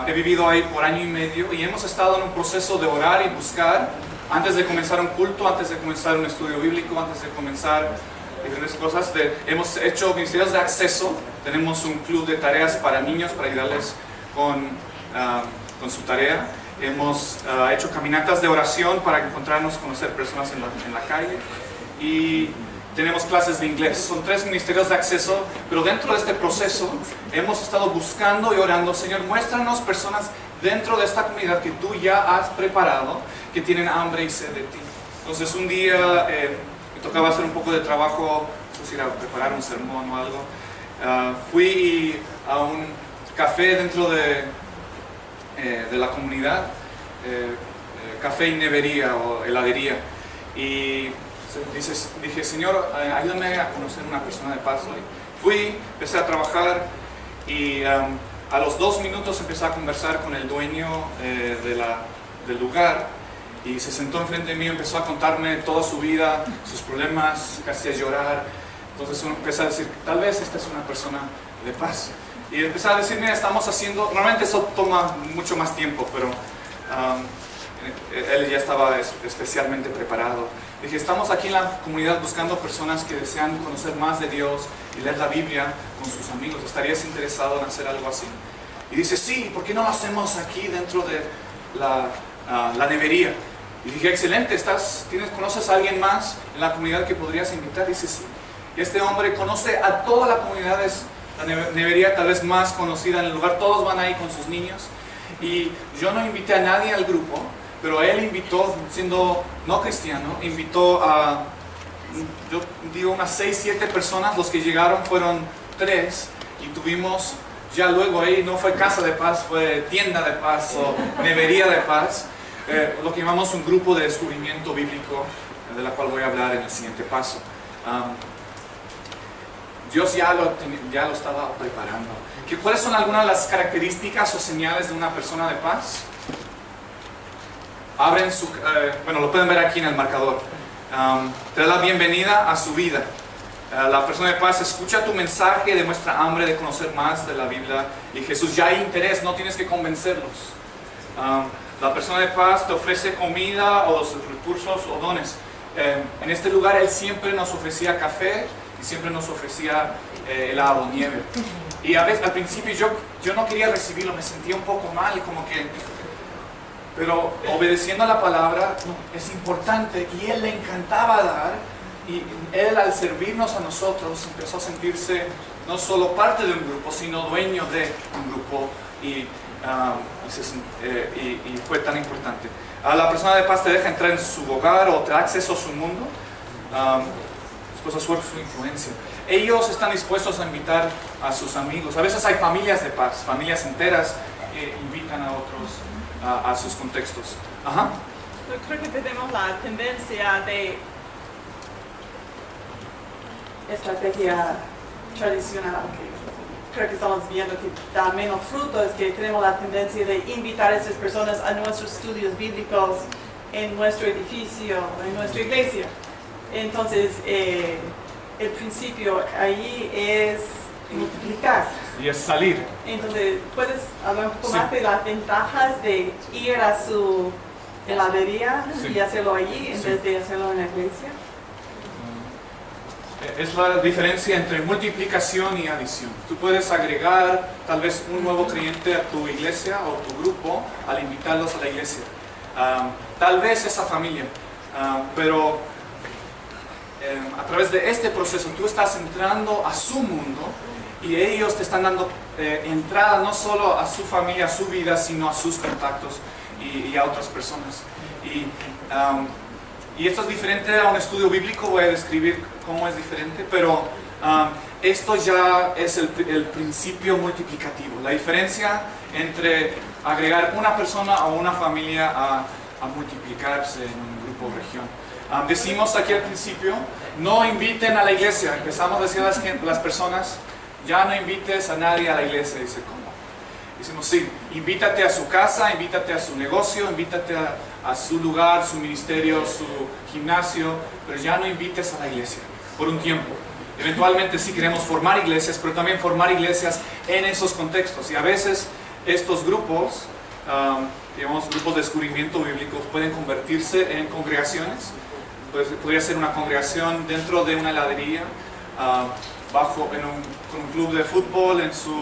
He vivido ahí por año y medio y hemos estado en un proceso de orar y buscar antes de comenzar un culto, antes de comenzar un estudio bíblico, antes de comenzar diferentes cosas. Hemos hecho ministerios de acceso, tenemos un club de tareas para niños para ayudarles con su tarea. Hemos hecho caminatas de oración para encontrarnos, conocer personas en la calle, y tenemos clases de inglés. Son 3 ministerios de acceso, pero dentro de este proceso hemos estado buscando y orando: Señor, muéstranos personas dentro de esta comunidad que tú ya has preparado, que tienen hambre y sed de ti. Entonces un día me tocaba hacer un poco de trabajo, no sé si era preparar un sermón o algo. Fui a un café dentro de la comunidad, café y nevería o heladería, y dije: Señor, ayúdame a conocer una persona de paz hoy. Fui, empecé a trabajar y a los 2 minutos empecé a conversar con el dueño del lugar, y se sentó enfrente de mí y empezó a contarme toda su vida, sus problemas, casi a llorar. Entonces uno empezó a decir: tal vez esta es una persona de paz. Y empecé a decir: mira, estamos haciendo, normalmente eso toma mucho más tiempo, pero él ya estaba especialmente preparado. Dije: estamos aquí en la comunidad buscando personas que desean conocer más de Dios y leer la Biblia con sus amigos. ¿Estarías interesado en hacer algo así? Y dice: sí, ¿por qué no lo hacemos aquí dentro de la nevería? Y dije: excelente, ¿conoces a alguien más en la comunidad que podrías invitar? Y dice: sí. Y este hombre conoce a toda la comunidad, la nevería tal vez más conocida en el lugar. Todos van ahí con sus niños. Y yo no invité a nadie al grupo, pero él invitó, siendo no cristiano, invitó a, yo digo, unas 6, 7 personas. Los que llegaron fueron 3, y tuvimos ya luego ahí, no fue casa de paz, fue tienda de paz o nevería de paz, lo que llamamos un grupo de descubrimiento bíblico, de la cual voy a hablar en el siguiente paso. Dios ya lo estaba preparando. ¿Cuáles son algunas de las características o señales de una persona de paz? Abren su... bueno, lo pueden ver aquí en el marcador. Te da la bienvenida a su vida. La persona de paz escucha tu mensaje, demuestra hambre de conocer más de la Biblia y Jesús. Ya hay interés, no tienes que convencerlos. La persona de paz te ofrece comida o los recursos o dones. En este lugar Él siempre nos ofrecía café y siempre nos ofrecía helado, nieve. Y a veces, al principio yo no quería recibirlo, me sentía un poco mal, como que... Pero obedeciendo a la palabra es importante y Él le encantaba dar. Y Él, al servirnos a nosotros, empezó a sentirse no solo parte de un grupo, sino dueño de un grupo. Y fue tan importante. La persona de paz te deja entrar en su hogar o te da acceso a su mundo. Después a su influencia. Ellos están dispuestos a invitar a sus amigos. A veces hay familias de paz, familias enteras que invitan a otros a sus contextos. Ajá. Yo creo que tenemos la tendencia de estrategia tradicional que creo que estamos viendo que da menos fruto, es que tenemos la tendencia de invitar a esas personas a nuestros estudios bíblicos en nuestro edificio, en nuestra iglesia. Entonces, el principio ahí es multiplicar. Y es salir. Entonces, ¿puedes hablar un poco más de las ventajas de ir a su heladería y hacerlo allí en vez de hacerlo en la iglesia? Es la diferencia entre multiplicación y adición. Tú puedes agregar tal vez un nuevo creyente a tu iglesia o tu grupo al invitarlos a la iglesia. Tal vez esa familia, pero a través de este proceso tú estás entrando a su mundo y ellos te están dando entrada no solo a su familia, a su vida, sino a sus contactos y a otras personas. Y esto es diferente a un estudio bíblico, voy a describir cómo es diferente, pero esto ya es el principio multiplicativo. La diferencia entre agregar una persona o una familia a multiplicarse en un grupo o región. Decimos aquí al principio, no inviten a la iglesia. Empezamos a decir a las personas, ya no invites a nadie a la iglesia. Dice, ¿cómo? Decimos, sí, invítate a su casa, invítate a su negocio, invítate a su lugar, su ministerio, su gimnasio, pero ya no invites a la iglesia por un tiempo. Eventualmente sí queremos formar iglesias, pero también formar iglesias en esos contextos. Y a veces estos grupos, digamos grupos de descubrimiento bíblico, pueden convertirse en congregaciones. Podría ser una congregación dentro de una heladería, con un club de fútbol en su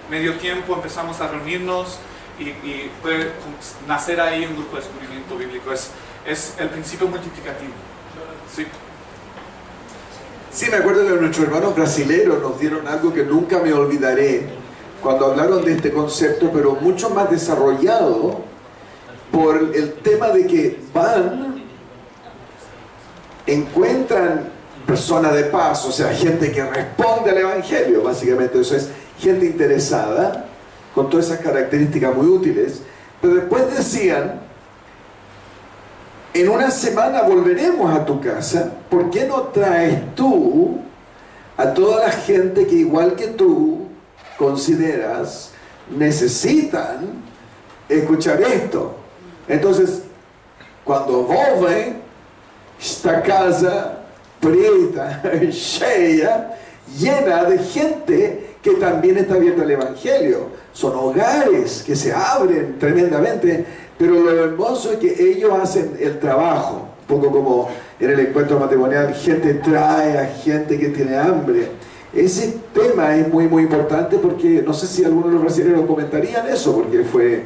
medio tiempo empezamos a reunirnos y puede nacer ahí un grupo de descubrimiento bíblico. Es el principio multiplicativo. ¿Sí? Sí, me acuerdo que nuestros hermanos brasileños nos dieron algo que nunca me olvidaré cuando hablaron de este concepto, pero mucho más desarrollado por el tema de que encuentran personas de paz, o sea, gente que responde al Evangelio, básicamente. Eso es gente interesada, con todas esas características muy útiles, pero después decían, en una semana volveremos a tu casa, ¿por qué no traes tú a toda la gente que igual que tú consideras necesitan escuchar esto? Entonces, cuando vuelven, esta casa preta, cheia, llena de gente que también está viendo el Evangelio. Son hogares que se abren tremendamente, pero lo hermoso es que ellos hacen el trabajo, un poco como en el encuentro matrimonial, gente trae a gente que tiene hambre. Ese tema es muy muy importante porque no sé si algunos de los brasileños comentarían eso, porque fue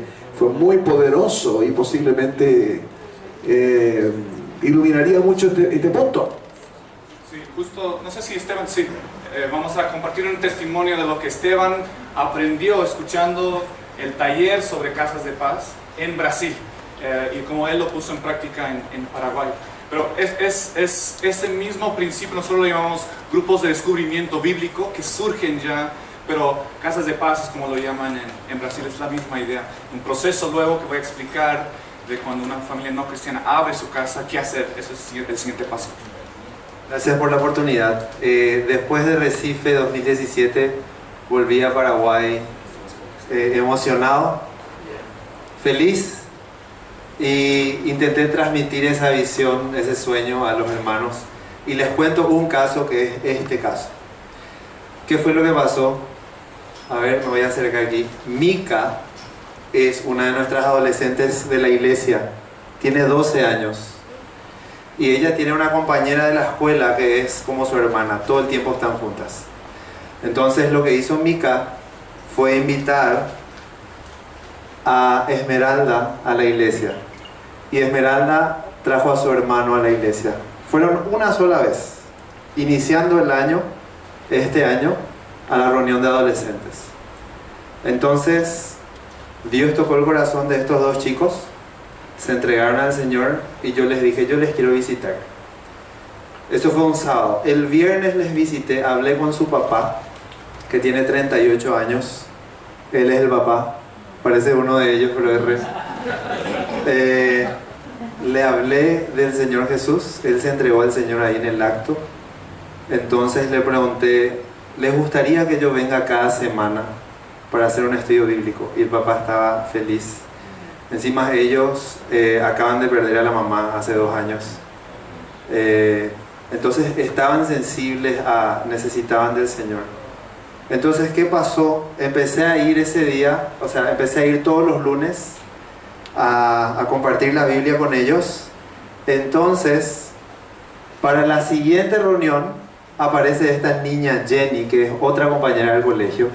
muy poderoso y posiblemente iluminaría mucho este punto. Sí, justo, no sé si Esteban, sí, vamos a compartir un testimonio de lo que Esteban aprendió escuchando el taller sobre casas de paz en Brasil y como él lo puso en práctica en Paraguay. Pero es ese mismo principio, nosotros lo llamamos grupos de descubrimiento bíblico que surgen ya, pero casas de paz es como lo llaman en Brasil, es la misma idea. Un proceso luego que voy a explicar de cuando una familia no cristiana abre su casa, qué hacer, ese es el siguiente paso. Gracias por la oportunidad. Después de Recife 2017 volví a Paraguay emocionado, feliz, y intenté transmitir esa visión, ese sueño a los hermanos. Y les cuento un caso que es este caso. ¿Qué fue lo que pasó? A ver, me voy a acercar aquí. Mica es una de nuestras adolescentes de la iglesia. Tiene 12 años. Y ella tiene una compañera de la escuela que es como su hermana. Todo el tiempo están juntas. Entonces lo que hizo Mica fue invitar a Esmeralda a la iglesia. Y Esmeralda trajo a su hermano a la iglesia. Fueron una sola vez, iniciando el año, este año, a la reunión de adolescentes. Entonces, Dios tocó el corazón de estos dos chicos, se entregaron al Señor y yo les dije, yo les quiero visitar. Eso fue un sábado. El viernes les visité, hablé con su papá, que tiene 38 años. Él es el papá, parece uno de ellos, pero es le hablé del Señor Jesús. Él se entregó al Señor ahí en el acto. Entonces le pregunté, ¿les gustaría que yo venga cada semana para hacer un estudio bíblico? Y el papá estaba feliz. Encima ellos acaban de perder a la mamá hace 2 años. Entonces estaban sensibles, necesitaban del Señor. Entonces, ¿qué pasó? Empecé a ir ese día, o sea, empecé a ir todos los lunes a compartir la Biblia con ellos. Entonces, para la siguiente reunión aparece esta niña Jenny, que es otra compañera del colegio.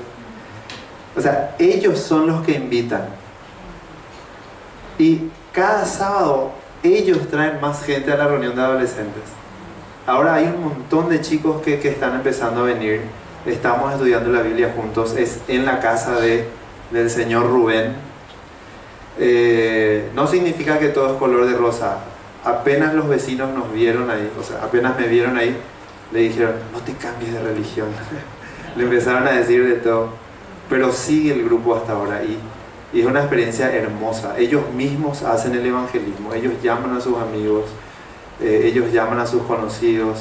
O sea, ellos son los que invitan. Y cada sábado ellos traen más gente a la reunión de adolescentes. Ahora hay un montón de chicos que están empezando a venir. Estamos estudiando la Biblia juntos. Es en la casa del señor Rubén. No significa que todo es color de rosa. Apenas los vecinos nos vieron ahí, o sea, apenas me vieron ahí, le dijeron, no te cambies de religión. Le empezaron a decir de todo. Pero sigue el grupo hasta ahora y es una experiencia hermosa. Ellos mismos hacen el evangelismo. Ellos llaman a sus amigos, ellos llaman a sus conocidos.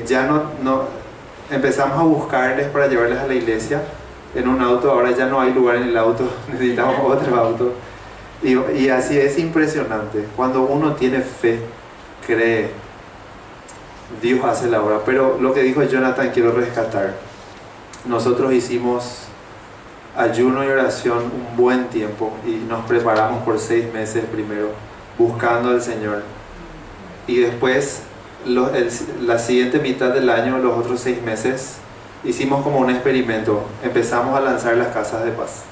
Ya no empezamos a buscarles para llevarles a la iglesia en un auto. Ahora ya no hay lugar en el auto, necesitamos otro auto. Y así es impresionante. Cuando uno tiene fe, cree, Dios hace la obra. Pero lo que dijo Jonathan quiero rescatar. Nosotros hicimos ayuno y oración un buen tiempo y nos preparamos por 6 meses primero, buscando al Señor. Y después, la siguiente mitad del año, los otros 6 meses, hicimos como un experimento. Empezamos a lanzar las casas de paz.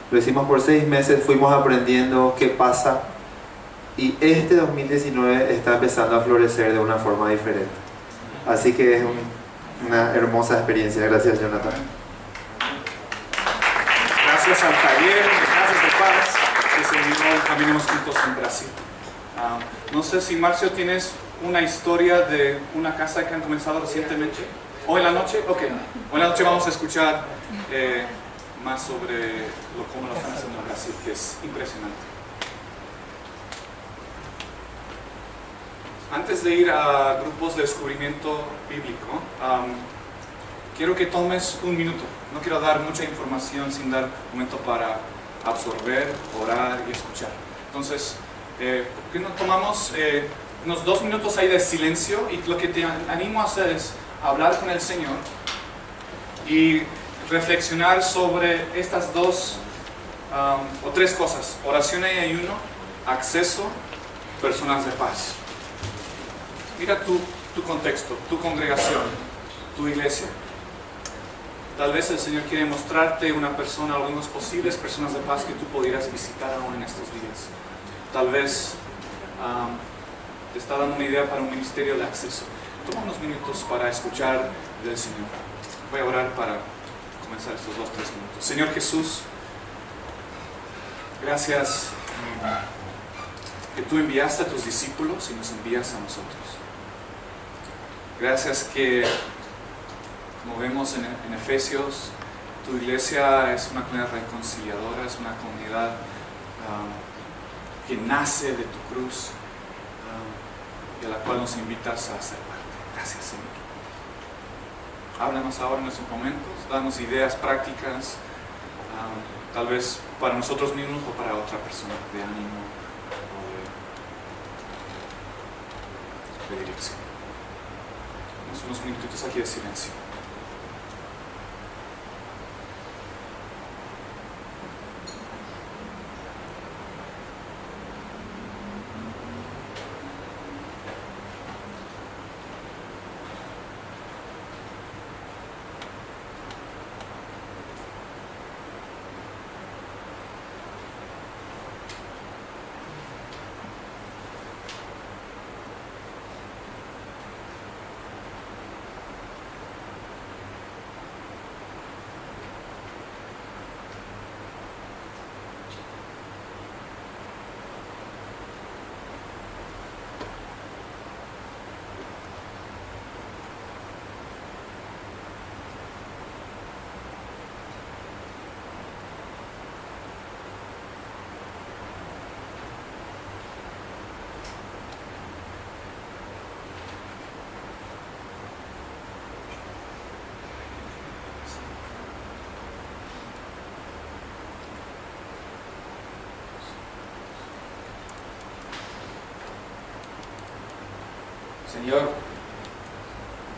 Lo hicimos por 6 meses, fuimos aprendiendo qué pasa. Y este 2019 está empezando a florecer de una forma diferente. Así que es una hermosa experiencia. Gracias, Jonathan. Gracias al taller de Casas de Paz que se unió Caminemos Juntos en Brasil. No sé si Marcio tienes una historia de una casa que han comenzado recientemente. ¿Hoy en la noche? Ok. Hoy en la noche vamos a escuchar más sobre cómo lo están haciendo en Brasil, que es impresionante. Antes de ir a grupos de descubrimiento bíblico, quiero que tomes un minuto. No quiero dar mucha información sin dar un momento para absorber, orar y escuchar. Entonces, ¿por qué no tomamos unos 2 minutos ahí de silencio? Y lo que te animo a hacer es hablar con el Señor y reflexionar sobre estas 2 o 3 cosas: oración y ayuno, acceso, personas de paz. Mira tu contexto, tu congregación, tu iglesia. Tal vez el Señor quiere mostrarte una persona, algunas posibles personas de paz que tú pudieras visitar aún en estos días. Tal vez te está dando una idea para un ministerio de acceso. Toma unos minutos para escuchar del Señor. Voy a orar para comenzar estos 2-3 minutos. Señor Jesús, gracias que tú enviaste a tus discípulos y nos envías a nosotros. Gracias que, como vemos en Efesios, tu iglesia es una comunidad reconciliadora, es una comunidad que nace de tu cruz y a la cual nos invitas a ser parte. Gracias, Señor. Háblanos ahora en estos momentos, danos ideas prácticas, tal vez para nosotros mismos o para otra persona, de ánimo o de dirección. Unos minutitos aquí de silencio. Señor,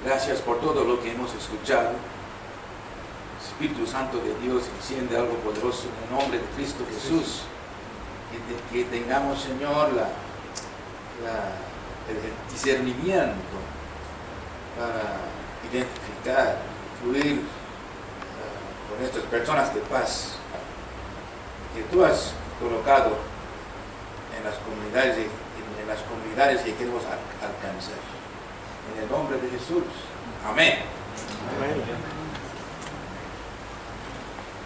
gracias por todo lo que hemos escuchado. Espíritu Santo de Dios, enciende algo poderoso en el nombre de Cristo Jesús. Que tengamos, Señor, el discernimiento para identificar, fluir con estas personas de paz que tú has colocado en las comunidades que queremos alcanzar. En el nombre de Jesús. Amén. Amén.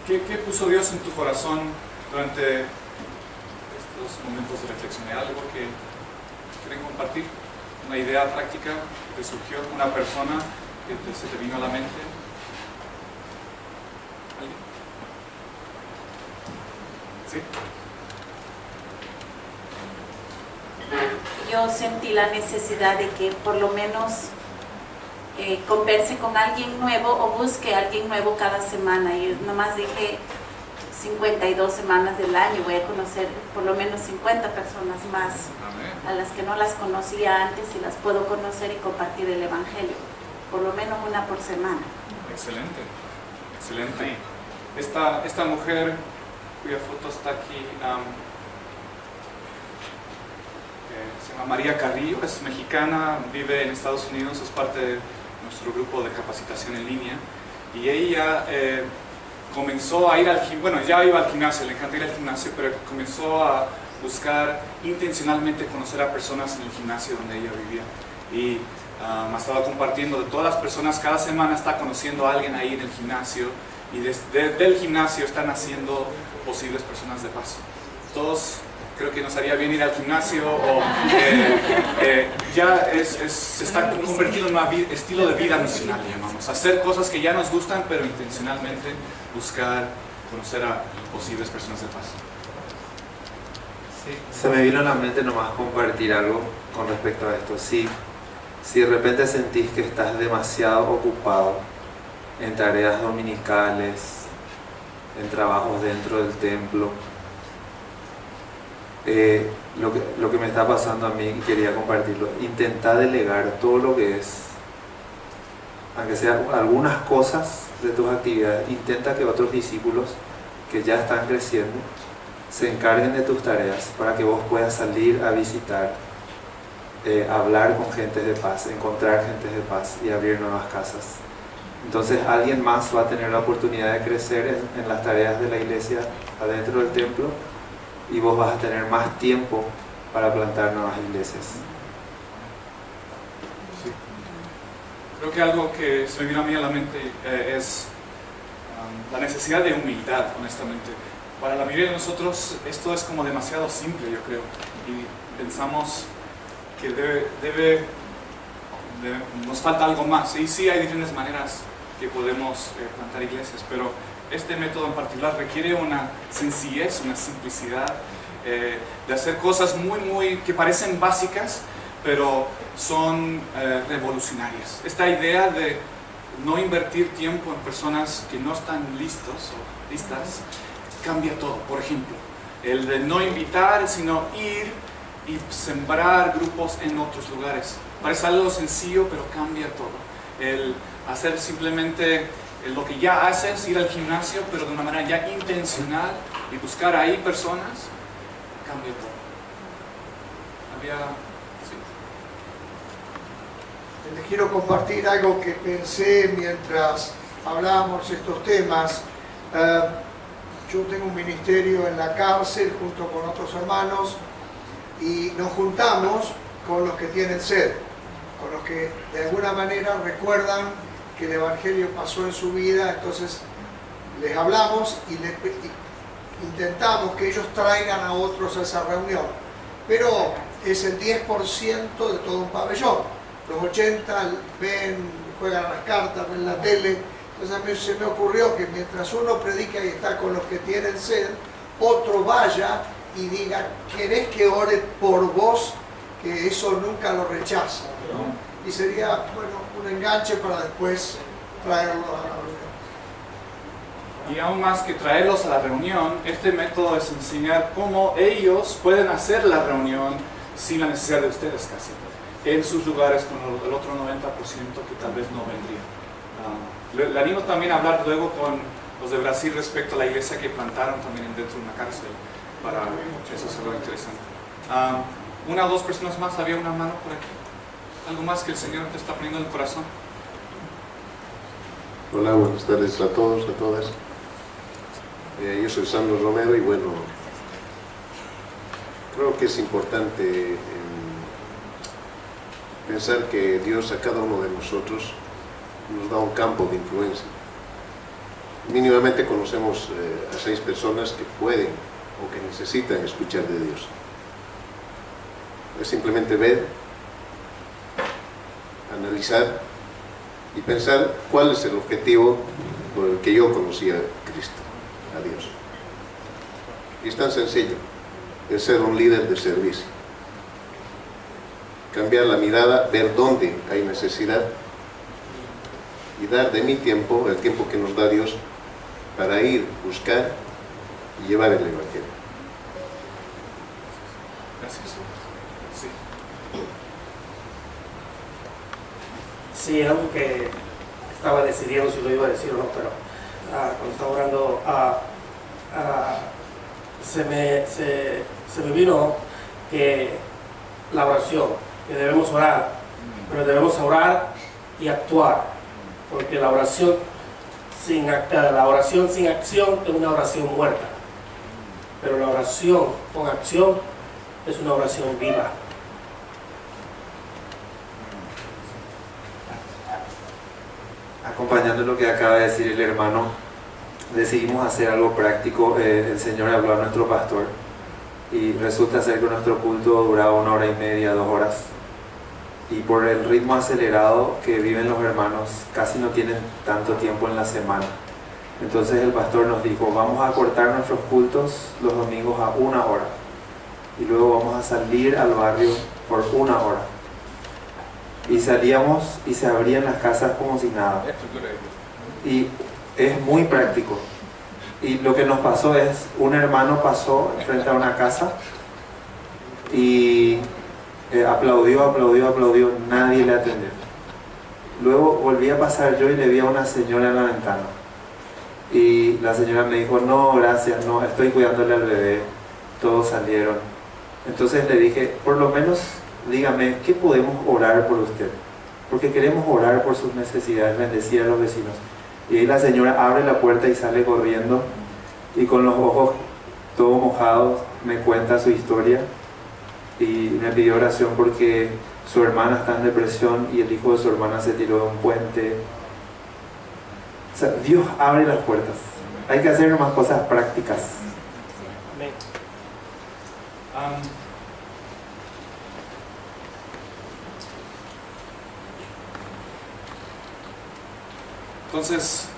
¿Qué puso Dios en tu corazón durante estos momentos de reflexión? ¿Hay algo que quieren compartir? ¿Una idea práctica que te surgió? ¿Una persona que se te vino a la mente? ¿Alguien? ¿Sí? Yo sentí la necesidad de que por lo menos converse con alguien nuevo o busque a alguien nuevo cada semana. Yo nomás dije 52 semanas del año, voy a conocer por lo menos 50 personas más. Amén. A las que no las conocía antes y las puedo conocer y compartir el Evangelio. Por lo menos una por semana. Excelente, excelente. Esta mujer cuya foto está aquí, se llama María Carrillo, es mexicana, vive en Estados Unidos, es parte de nuestro grupo de capacitación en línea, y ella comenzó a ir al gimnasio, bueno, ya iba al gimnasio, le encanta ir al gimnasio, pero comenzó a buscar intencionalmente conocer a personas en el gimnasio donde ella vivía, y me estaba compartiendo de todas las personas, cada semana está conociendo a alguien ahí en el gimnasio, y desde el gimnasio están haciendo posibles personas de paz. Todos creo que nos haría bien ir al gimnasio, o ya se está convirtiendo en un estilo de vida misional, llamamos. Hacer cosas que ya nos gustan, pero intencionalmente buscar conocer a posibles personas de paz. Sí. Se me vino a la mente nomás compartir algo con respecto a esto. Si de repente sentís que estás demasiado ocupado en tareas dominicales, en trabajos dentro del templo, lo que me está pasando a mí y quería compartirlo, intenta delegar todo lo que es, aunque sean algunas cosas de tus actividades, intenta que otros discípulos que ya están creciendo se encarguen de tus tareas para que vos puedas salir a visitar, hablar con gente de paz, encontrar gente de paz y abrir nuevas casas. Entonces alguien más va a tener la oportunidad de crecer en las tareas de la iglesia adentro del templo, y vos vas a tener más tiempo para plantar nuevas iglesias. Sí. Creo que algo que se me vino a mí a la mente es la necesidad de humildad, honestamente. Para la mayoría de nosotros esto es como demasiado simple, yo creo, y pensamos que nos falta algo más. Y sí hay diferentes maneras que podemos plantar iglesias, pero este método en particular requiere una sencillez, una simplicidad, de hacer cosas que parecen básicas, pero son revolucionarias. Esta idea de no invertir tiempo en personas que no están listos o listas cambia todo. Por ejemplo, el de no invitar, sino ir y sembrar grupos en otros lugares. Parece algo sencillo, pero cambia todo. El hacer simplemente lo que ya haces, ir al gimnasio, pero de una manera ya intencional y buscar ahí personas, cambia todo. Les quiero compartir algo que pensé mientras hablábamos estos temas. Yo tengo un ministerio en la cárcel junto con otros hermanos y nos juntamos con los que tienen sed, con los que de alguna manera recuerdan que el Evangelio pasó en su vida. Entonces les hablamos y intentamos que ellos traigan a otros a esa reunión, pero es el 10% de todo un pabellón. Los 80 ven, juegan las cartas, ven la tele. Entonces a mí se me ocurrió que mientras uno predica y está con los que tienen sed, otro vaya y diga: ¿querés que ore por vos? Que eso nunca lo rechaza, ¿no? Y sería, bueno, un enganche para después traerlo a la reunión. Y aún más que traerlos a la reunión, este método es enseñar cómo ellos pueden hacer la reunión sin la necesidad de ustedes casi, en sus lugares con el otro 90% que tal vez no vendría. Le animo también a hablar luego con los de Brasil respecto a la iglesia que plantaron también dentro de una cárcel. Eso es algo interesante. Una o dos personas más, había una mano por aquí. ¿Algo más que el Señor te está poniendo en el corazón? Hola, buenas tardes a todos, a todas. Yo soy Sandro Romero y bueno, creo que es importante pensar que Dios a cada uno de nosotros nos da un campo de influencia. Mínimamente conocemos a 6 personas que pueden o que necesitan escuchar de Dios. Es simplemente ver, analizar y pensar cuál es el objetivo por el que yo conocí a Cristo, a Dios. Y es tan sencillo, es ser un líder de servicio. Cambiar la mirada, ver dónde hay necesidad y dar de mi tiempo, el tiempo que nos da Dios, para ir, buscar y llevar el Evangelio. Gracias. Sí. Sí, algo que estaba decidiendo si lo iba a decir o no, pero cuando estaba orando se me vino que la oración, que debemos orar, pero debemos orar y actuar, porque la oración sin acción es una oración muerta, pero la oración con acción es una oración viva. Acompañando lo que acaba de decir el hermano, decidimos hacer algo práctico. El Señor habló a nuestro pastor y resulta ser que nuestro culto duraba 1 hora y media, 2 horas, y por el ritmo acelerado que viven los hermanos casi no tienen tanto tiempo en la semana. Entonces el pastor nos dijo: vamos a cortar nuestros cultos los domingos a 1 hora y luego vamos a salir al barrio por 1 hora. Y salíamos y se abrían las casas como si nada. Y es muy práctico. Y lo que nos pasó es, un hermano pasó frente a una casa y aplaudió, nadie le atendió. Luego volví a pasar yo y le vi a una señora en la ventana. Y la señora me dijo: no, gracias, no, estoy cuidándole al bebé. Todos salieron. Entonces le dije: por lo menos dígame, ¿qué podemos orar por usted? Porque queremos orar por sus necesidades, bendecir a los vecinos. Y ahí la señora abre la puerta y sale corriendo, y con los ojos todos mojados me cuenta su historia y me pidió oración porque su hermana está en depresión y el hijo de su hermana se tiró de un puente. O sea, Dios abre las puertas. Hay que hacer más cosas prácticas. Amén. Entonces,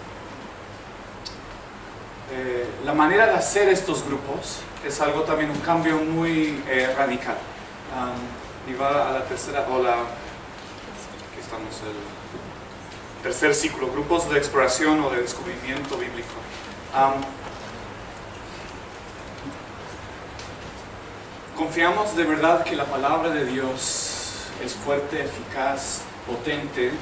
la manera de hacer estos grupos es algo también, un cambio muy radical. y va a la tercera, aquí estamos, el tercer ciclo, grupos de exploración o de descubrimiento bíblico. Confiamos de verdad que la palabra de Dios es fuerte, eficaz, potente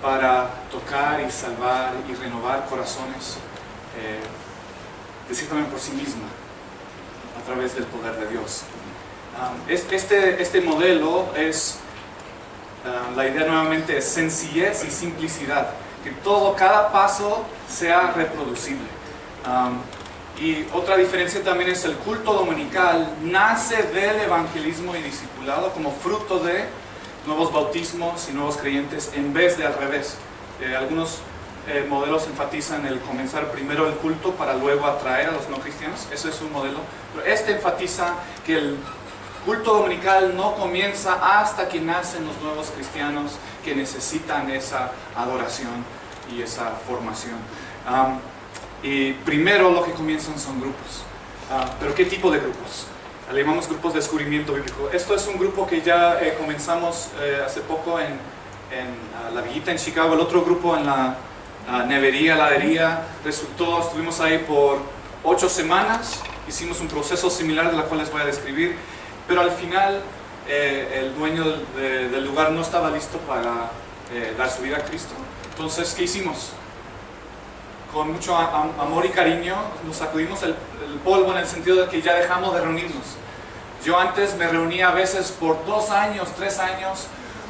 para tocar y salvar y renovar corazones, de cierta manera por sí misma, a través del poder de Dios. Este modelo es, la idea nuevamente es sencillez y simplicidad, que cada paso sea reproducible. Y otra diferencia también es el culto dominical nace del evangelismo y discipulado como fruto de nuevos bautismos y nuevos creyentes en vez de al revés. Algunos modelos enfatizan el comenzar primero el culto para luego atraer a los no cristianos. Ese es un modelo. Pero este enfatiza que el culto dominical no comienza hasta que nacen los nuevos cristianos que necesitan esa adoración y esa formación. Y primero lo que comienzan son grupos. ¿Pero qué tipo de grupos? Le llamamos grupos de descubrimiento bíblico. Esto es un grupo que ya comenzamos hace poco en La Villita, en Chicago. El otro grupo en la nevería, heladería, estuvimos ahí por 8 semanas. Hicimos un proceso similar de la cual les voy a describir. Pero al final el dueño del lugar no estaba listo para dar su vida a Cristo. Entonces, ¿qué hicimos? Con mucho amor y cariño nos sacudimos el polvo en el sentido de que ya dejamos de reunirnos. Yo antes me reunía a veces por 2 años, 3 años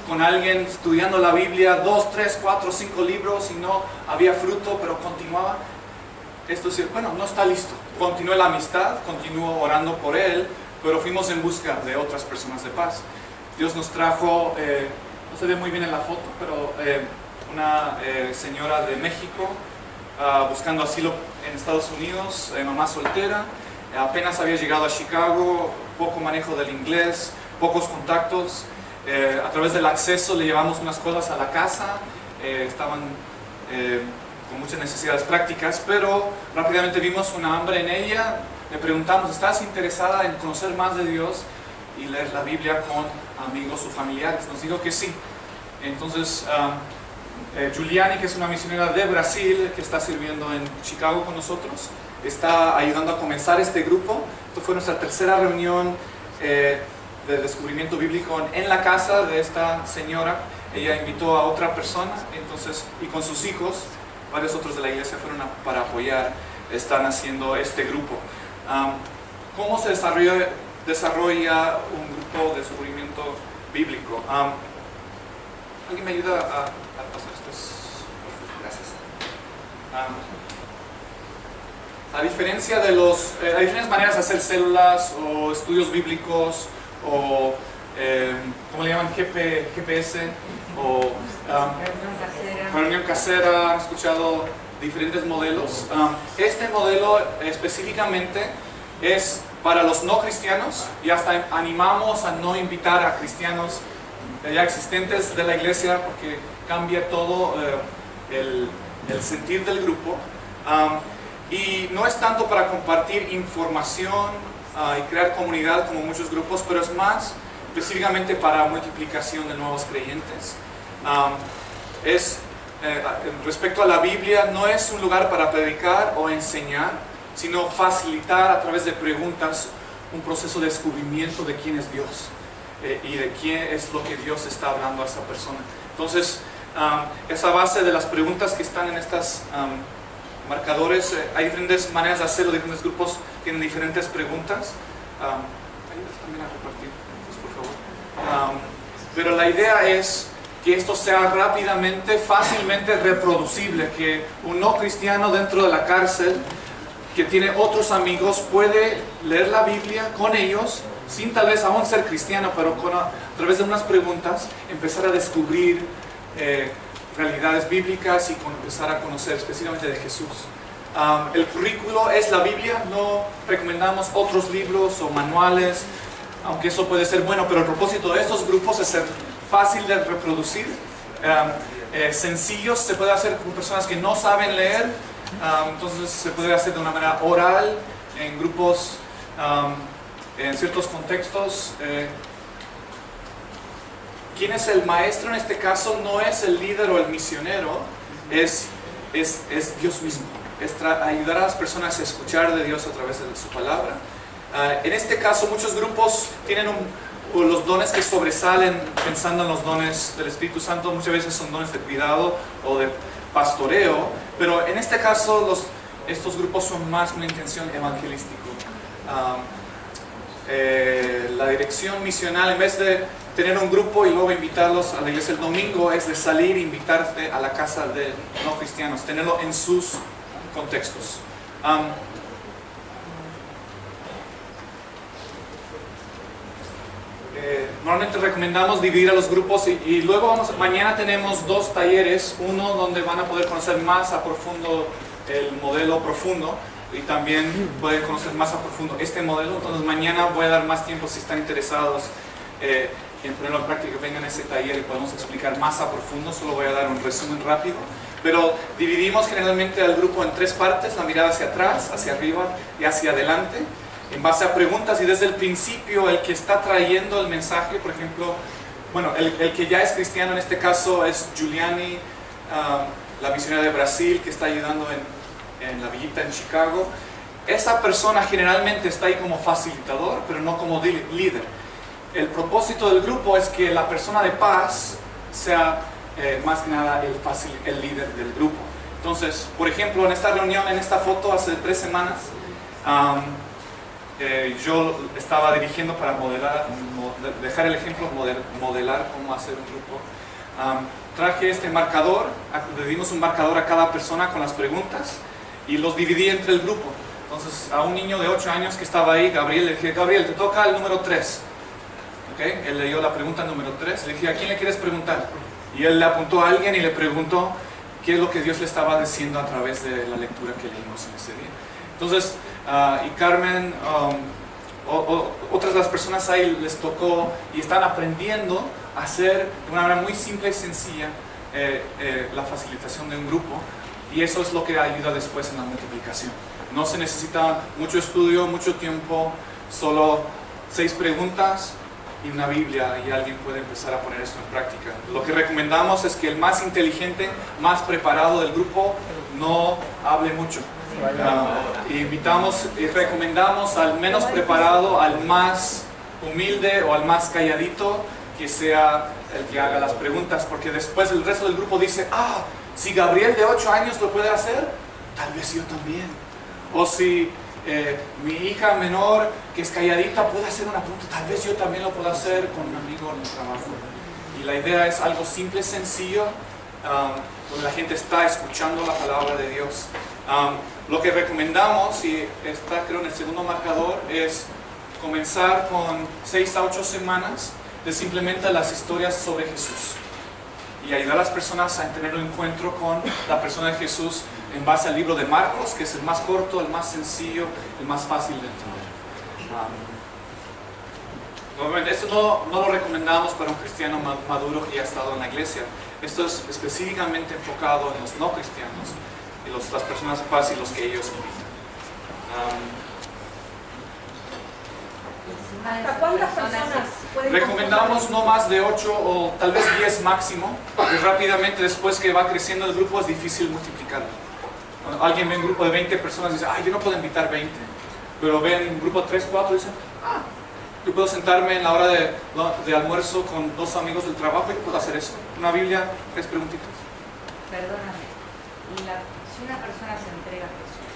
con alguien estudiando la Biblia, 2, 3, 4, 5 libros y no había fruto, pero continuaba. Esto es decir, bueno, no está listo. Continué la amistad, continuó orando por él, pero fuimos en busca de otras personas de paz. Dios nos trajo, no se ve muy bien en la foto, pero una señora de México, buscando asilo en Estados Unidos, mamá soltera, apenas había llegado a Chicago, poco manejo del inglés, pocos contactos, a través del acceso le llevamos unas cosas a la casa, estaban con muchas necesidades prácticas, pero rápidamente vimos una hambre en ella, le preguntamos, ¿estás interesada en conocer más de Dios y leer la Biblia con amigos o familiares? Nos dijo que sí. Entonces, Juliani, que es una misionera de Brasil que está sirviendo en Chicago con nosotros, está ayudando a comenzar este grupo. Esto fue nuestra tercera reunión de descubrimiento bíblico en la casa de esta señora. Ella invitó a otra persona, entonces, y con sus hijos, varios otros de la iglesia fueron para apoyar, están haciendo este grupo. ¿Cómo se desarrolla un grupo de descubrimiento bíblico? ¿Alguien me ayuda a pasar estos? Gracias. A diferencia de hay diferentes maneras de hacer células o estudios bíblicos o ¿cómo le llaman? GPS o reunión casera. Han escuchado diferentes modelos. Este modelo específicamente es para los no cristianos y hasta animamos a no invitar a cristianos ya existentes de la iglesia porque cambia todo el sentir del grupo. Y no es tanto para compartir información y crear comunidad como muchos grupos, pero es más específicamente para multiplicación de nuevos creyentes. Respecto a la Biblia, no es un lugar para predicar o enseñar, sino facilitar a través de preguntas un proceso de descubrimiento de quién es Dios y de quién es lo que Dios está hablando a esa persona. Entonces, esa base de las preguntas que están en estas marcadores, hay diferentes maneras de hacerlo, diferentes grupos tienen diferentes preguntas. Ayúdas también a repartir, por favor. Pero la idea es que esto sea rápidamente, fácilmente reproducible, que un no cristiano dentro de la cárcel que tiene otros amigos puede leer la Biblia con ellos, sin tal vez aún ser cristiano, pero a través de unas preguntas empezar a descubrir realidades bíblicas y empezar a conocer específicamente de Jesús. El currículo es la Biblia, no recomendamos otros libros o manuales, aunque eso puede ser bueno, pero el propósito de estos grupos es ser fácil de reproducir, sencillos, se puede hacer con personas que no saben leer, entonces se puede hacer de una manera oral, en grupos, en ciertos contextos. ¿Quién es el maestro en este caso? No es el líder o el misionero, es Dios mismo. Es ayudar a las personas a escuchar de Dios a través de su palabra. En este caso, muchos grupos tienen los dones que sobresalen pensando en los dones del Espíritu Santo. Muchas veces son dones de cuidado o de pastoreo, pero en este caso estos grupos son más una intención evangelística. La dirección misional, en vez de tener un grupo y luego invitarlos a la iglesia el domingo, es de salir e invitarte a la casa de no cristianos, tenerlo en sus contextos. Normalmente recomendamos dividir a los grupos y luego mañana tenemos 2 talleres, uno donde van a poder conocer más a profundo el modelo profundo y también pueden conocer más a profundo este modelo. Entonces mañana voy a dar más tiempo si están interesados en ponerlo en práctica, vengan a ese taller y podemos explicar más a profundo. Solo voy a dar un resumen rápido, pero dividimos generalmente al grupo en 3 partes: la mirada hacia atrás, hacia arriba y hacia adelante, en base a preguntas. Y desde el principio el que está trayendo el mensaje, por ejemplo, bueno, el que ya es cristiano en este caso es Giuliani, la misionera de Brasil que está ayudando en la villita en Chicago. Esa persona generalmente está ahí como facilitador, pero no como líder. El propósito del grupo es que la persona de paz sea más que nada el líder del grupo. Entonces, por ejemplo, en esta reunión, en esta foto hace 3 semanas, yo estaba dirigiendo para dejar el ejemplo, modelar cómo hacer un grupo. Traje este marcador, le dimos un marcador a cada persona con las preguntas y los dividí entre el grupo. Entonces, a un niño de 8 años que estaba ahí, Gabriel, le dije: Gabriel, te toca el número 3. ¿Okay? Él leyó la pregunta número 3, le dije: ¿a quién le quieres preguntar? Y él le apuntó a alguien y le preguntó qué es lo que Dios le estaba diciendo a través de la lectura que leímos en ese día. Entonces, y Carmen, otras de las personas ahí les tocó y están aprendiendo a hacer de una manera muy simple y sencilla la facilitación de un grupo, y eso es lo que ayuda después en la multiplicación. No se necesita mucho estudio, mucho tiempo, solo 6 preguntas y una Biblia, y alguien puede empezar a poner esto en práctica. Lo que recomendamos es que el más inteligente, más preparado del grupo no hable mucho. Invitamos y recomendamos al menos preparado, al más humilde o al más calladito, que sea el que haga las preguntas, porque después el resto del grupo dice: si Gabriel de 8 años lo puede hacer, tal vez yo también. O si mi hija menor, que es calladita, puede hacer una pregunta, tal vez yo también lo puedo hacer con un amigo en el trabajo. Y la idea es algo simple, sencillo, donde la gente está escuchando la palabra de Dios. Lo que recomendamos, y está creo en el segundo marcador, es comenzar con 6 a 8 semanas de simplemente las historias sobre Jesús y ayudar a las personas a tener un encuentro con la persona de Jesús en base al libro de Marcos, que es el más corto, el más sencillo, el más fácil de entender. Obviamente, esto no lo recomendamos para un cristiano maduro que ya ha estado en la iglesia. Esto es específicamente enfocado en los no cristianos y las personas de paz y los que ellos invitan. ¿Hasta cuántas personas pueden? Recomendamos no más de 8 o tal vez 10 máximo, porque rápidamente después que va creciendo el grupo es difícil multiplicarlo. Cuando alguien ve un grupo de 20 personas y dice: yo no puedo invitar 20, pero ven un grupo de 3, 4 y dicen: yo puedo sentarme en la hora de almuerzo con 2 amigos del trabajo y puedo hacer eso. Una Biblia, 3 preguntitas. Perdóname, si una persona se entrega a Jesús,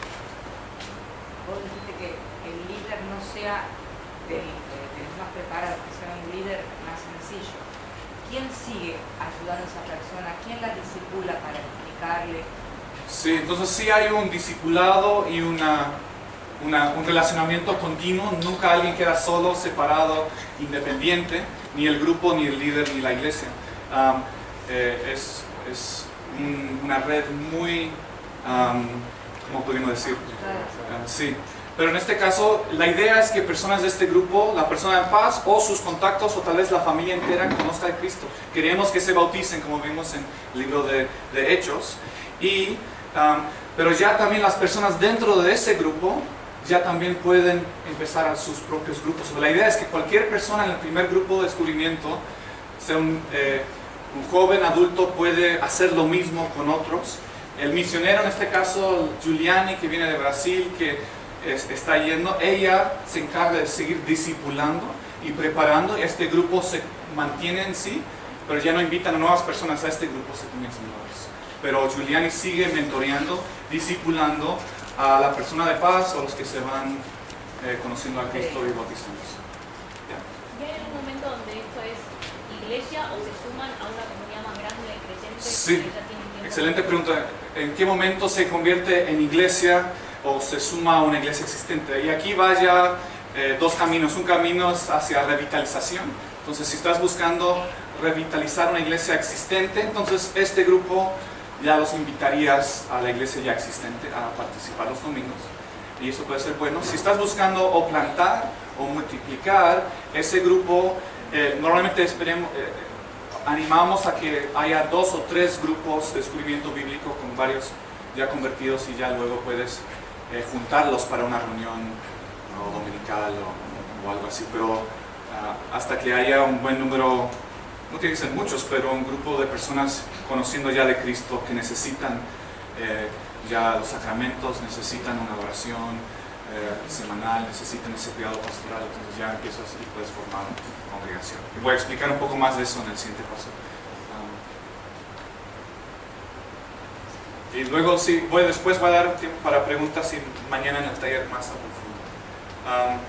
vos dijiste que el líder no sea del más preparado, que sea un líder más sencillo. ¿Quién sigue ayudando a esa persona? ¿Quién la discipula para explicarle? Sí, entonces sí hay un discipulado y un relacionamiento continuo. Nunca alguien queda solo, separado, independiente, ni el grupo, ni el líder, ni la iglesia. Es una red muy, ¿cómo podemos decir? Sí. Pero en este caso, la idea es que personas de este grupo, la persona de paz o sus contactos o tal vez la familia entera conozca a Cristo. Queremos que se bauticen, como vimos en el libro de Hechos. Pero ya también las personas dentro de ese grupo ya también pueden empezar a sus propios grupos. La idea es que cualquier persona en el primer grupo de descubrimiento un joven adulto puede hacer lo mismo con otros. El misionero, en este caso Giuliani, que viene de Brasil, que está yendo, ella se encarga de seguir discipulando y preparando. Este grupo se mantiene en sí, pero ya no invitan a nuevas personas a este grupo, se comienzan nuevos. Pero Giuliani sigue mentoreando, discipulando a la persona de paz o los que se van conociendo a Cristo y bautizándose. ¿Ya hay algún momento donde esto es iglesia o se suman a una comunidad más grande de creyentes? Sí, que ya tienen tiempo? excelente pregunta. ¿En qué momento se convierte en iglesia o se suma a una iglesia existente? Y aquí vaya dos caminos. Un camino es hacia revitalización. Entonces, si estás buscando revitalizar una iglesia existente, entonces este grupo ya los invitarías a la iglesia ya existente a participar los domingos. Y eso puede ser bueno. Si estás buscando o plantar o multiplicar ese grupo, normalmente animamos a que haya 2 o 3 grupos de descubrimiento bíblico con varios ya convertidos y ya luego puedes juntarlos para una reunión dominical o algo así. Pero hasta que haya un buen número, no tiene que ser muchos, pero un grupo de personas conociendo ya de Cristo que necesitan ya los sacramentos, necesitan una oración semanal, necesitan ese cuidado pastoral, entonces ya empiezas y puedes formar una congregación. Y voy a explicar un poco más de eso en el siguiente paso. Y luego sí, después voy a dar tiempo para preguntas y mañana en el taller más a profundo.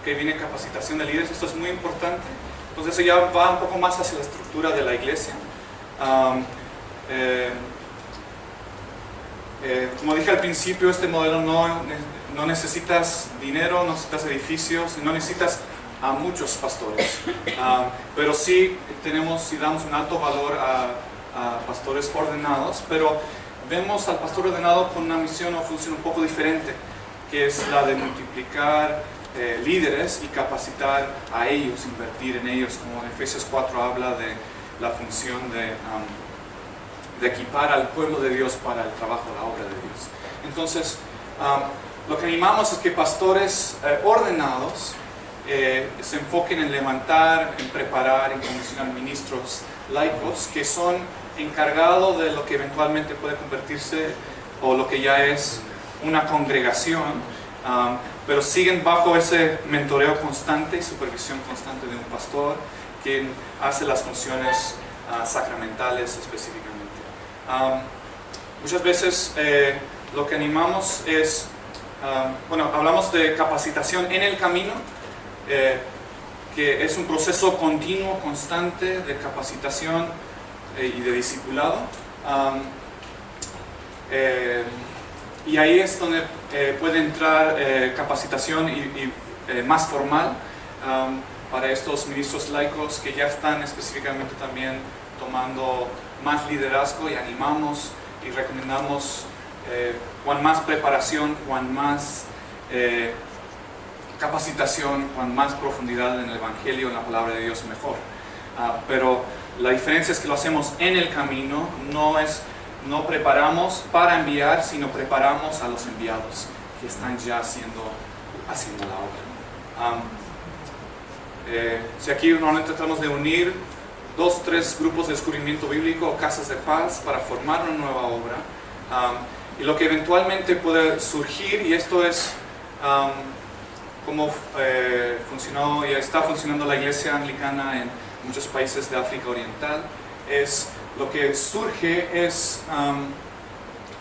Que viene capacitación de líderes, esto es muy importante. Entonces eso ya va un poco más hacia la estructura de la iglesia. Como dije al principio, este modelo no necesitas dinero, no necesitas edificios, no necesitas a muchos pastores. Pero sí damos un alto valor a pastores ordenados, pero vemos al pastor ordenado con una misión o función un poco diferente, que es la de multiplicar líderes y capacitar a ellos, invertir en ellos, como en Efesios 4 habla de la función de equipar al pueblo de Dios para el trabajo, la obra de Dios. Entonces, lo que animamos es que pastores ordenados se enfoquen en levantar, en preparar, en comisionar ministros laicos que son encargados de lo que eventualmente puede convertirse o lo que ya es una congregación, pero siguen bajo ese mentoreo constante y supervisión constante de un pastor quien hace las funciones sacramentales específicamente. Muchas veces lo que animamos es, hablamos de capacitación en el camino, que es un proceso continuo, constante de capacitación y de discipulado. Y ahí es donde puede entrar capacitación más formal para estos ministros laicos que ya están específicamente también tomando más liderazgo, y animamos y recomendamos cuan más preparación, cuan más capacitación, cuan más profundidad en el Evangelio, en la palabra de Dios, mejor. Pero la diferencia es que lo hacemos en el camino, no preparamos para enviar, sino preparamos a los enviados que están ya haciendo la obra. Si aquí normalmente tratamos de unir 2 o 3 grupos de descubrimiento bíblico o casas de paz para formar una nueva obra, y lo que eventualmente puede surgir, y esto es como funcionó y está funcionando la iglesia anglicana en muchos países de África Oriental, es lo que surge es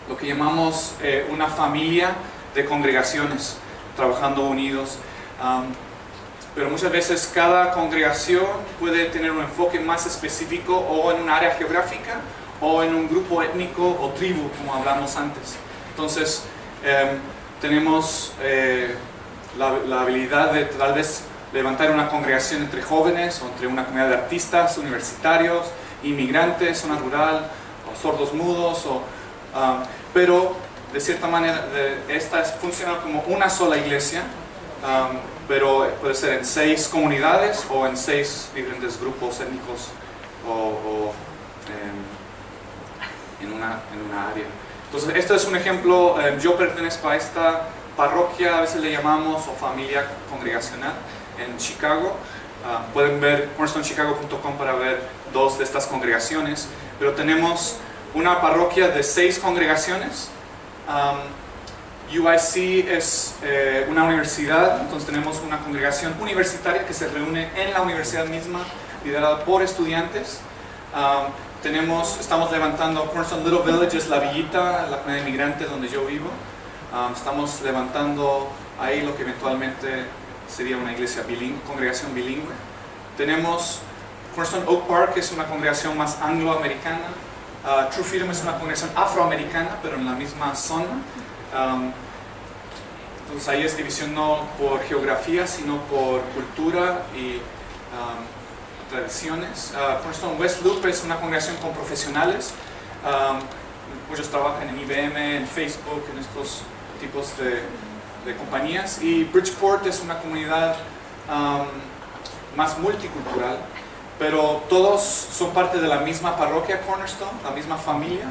lo que llamamos una familia de congregaciones trabajando unidos. Pero muchas veces cada congregación puede tener un enfoque más específico o en un área geográfica o en un grupo étnico o tribu, como hablamos antes. Entonces, tenemos la habilidad de tal vez levantar una congregación entre jóvenes o entre una comunidad de artistas, universitarios, inmigrantes, zona rural, o sordos mudos, pero de cierta manera esta funciona como una sola iglesia, pero puede ser en 6 comunidades o en 6 diferentes grupos étnicos o en una área. Entonces, esto es un ejemplo. Yo pertenezco a esta parroquia, a veces le llamamos, o familia congregacional en Chicago. Pueden ver cornerstonechicago.com para ver 2 de estas congregaciones, pero tenemos una parroquia de 6 congregaciones. UIC es una universidad, entonces tenemos una congregación universitaria que se reúne en la universidad misma, liderada por estudiantes. Estamos levantando Cornerstone Little Village, es la villita, la comunidad de inmigrantes donde yo vivo. Estamos levantando ahí lo que eventualmente sería una iglesia congregación bilingüe. Tenemos Cornerstone Oak Park, que es una congregación más angloamericana. True Freedom es una congregación afroamericana, pero en la misma zona. Entonces ahí es división no por geografía, sino por cultura y tradiciones. Cornerstone West Loop es una congregación con profesionales. Muchos trabajan en IBM, en Facebook, en estos tipos de compañías. Y Bridgeport es una comunidad más multicultural, pero todos son parte de la misma parroquia Cornerstone, la misma familia.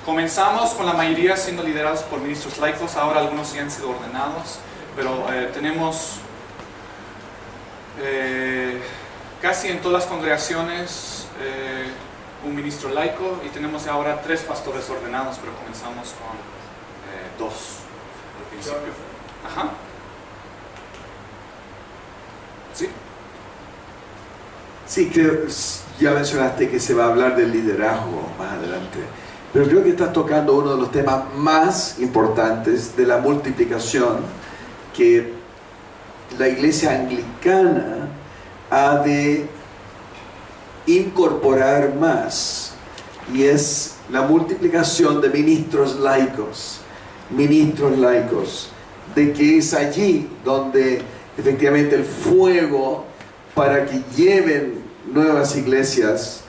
Comenzamos con la mayoría siendo liderados por ministros laicos, ahora algunos ya han sido ordenados, pero tenemos casi en todas las congregaciones un ministro laico y tenemos ahora 3 pastores ordenados, pero comenzamos con 2 al principio. Ajá. ¿Sí? Sí, creo, ya mencionaste que se va a hablar del liderazgo más adelante, pero creo que estás tocando uno de los temas más importantes de la multiplicación que la iglesia anglicana ha de incorporar más, y es la multiplicación de ministros laicos, de que es allí donde efectivamente el fuego para que lleven nuevas iglesias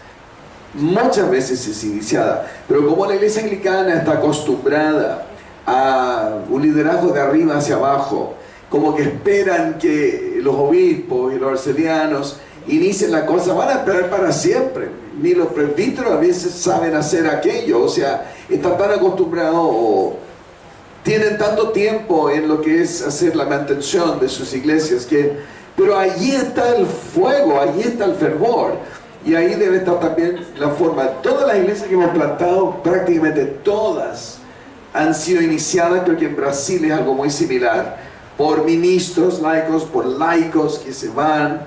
muchas veces es iniciada, pero como la iglesia anglicana está acostumbrada a un liderazgo de arriba hacia abajo, como que esperan que los obispos y los arcedianos inicien la cosa, van a esperar para siempre. Ni los presbíteros a veces saben hacer aquello, o sea, están tan acostumbrados o tienen tanto tiempo en lo que es hacer la mantención de sus iglesias, pero allí está el fuego, allí está el fervor, y ahí debe estar también la forma. Todas las iglesias que hemos plantado, prácticamente todas, han sido iniciadas, creo que en Brasil es algo muy similar, por ministros laicos, por laicos que se van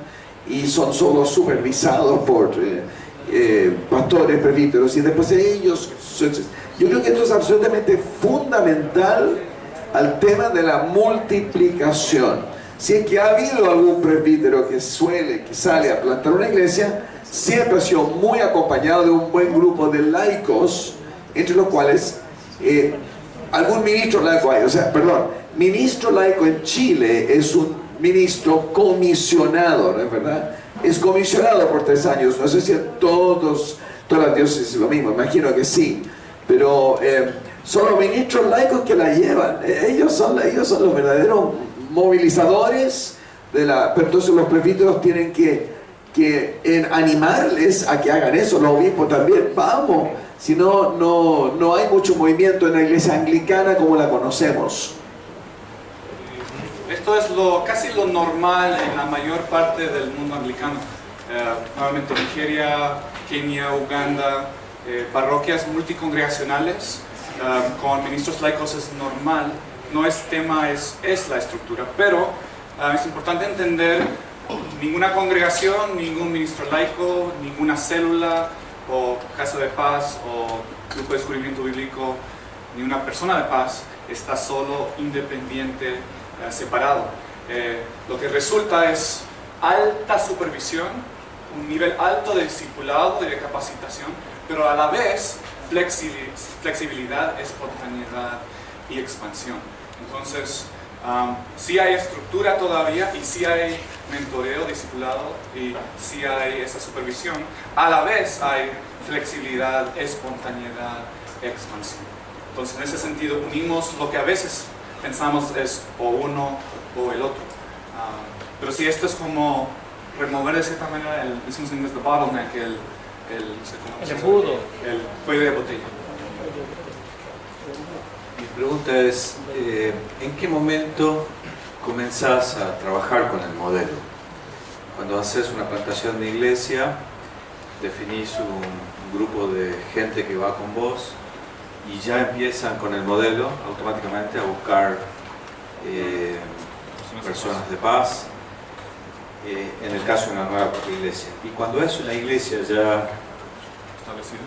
y son solo supervisados por pastores, presbíteros, y después ellos. Yo creo que esto es absolutamente fundamental al tema de la multiplicación. Si es que ha habido algún presbítero que sale a plantar una iglesia, siempre ha sido muy acompañado de un buen grupo de laicos, entre los cuales algún ministro laico hay. Ministro laico en Chile es un ministro comisionado, ¿no es verdad? Es comisionado por 3 años. No sé si en todas las diócesis es lo mismo, imagino que sí. Pero son los ministros laicos que la llevan. Ellos son los verdaderos movilizadores pero entonces los presbíteros tienen que animarles a que hagan eso. Los obispos también, vamos. Si no, no hay mucho movimiento en la iglesia anglicana como la conocemos. Esto es casi lo normal en la mayor parte del mundo anglicano. Nuevamente Nigeria, Kenia, Uganda, parroquias multicongregacionales con ministros laicos es normal. No es tema, es la estructura. Pero es importante entender, ninguna congregación, ningún ministro laico, ninguna célula o casa de paz o grupo de descubrimiento bíblico, ni una persona de paz está solo, independiente, separado. Lo que resulta es alta supervisión, un nivel alto de discipulado y de capacitación, pero a la vez flexibilidad, espontaneidad y expansión. Entonces, sí hay estructura todavía y sí hay mentoreo, discipulado y sí hay esa supervisión. A la vez hay flexibilidad, espontaneidad, expansión. Entonces, en ese sentido, unimos lo que a veces pensamos es o uno o el otro. Pero sí, esto es como remover de cierta manera decimos en inglés, the bottleneck, el embudo, el cuello de botella. Mi pregunta es, ¿en qué momento comenzás a trabajar con el modelo? Cuando haces una plantación de iglesia, definís un grupo de gente que va con vos y ya empiezan con el modelo automáticamente a buscar personas de paz, en el caso de una nueva iglesia. Y cuando es una iglesia ya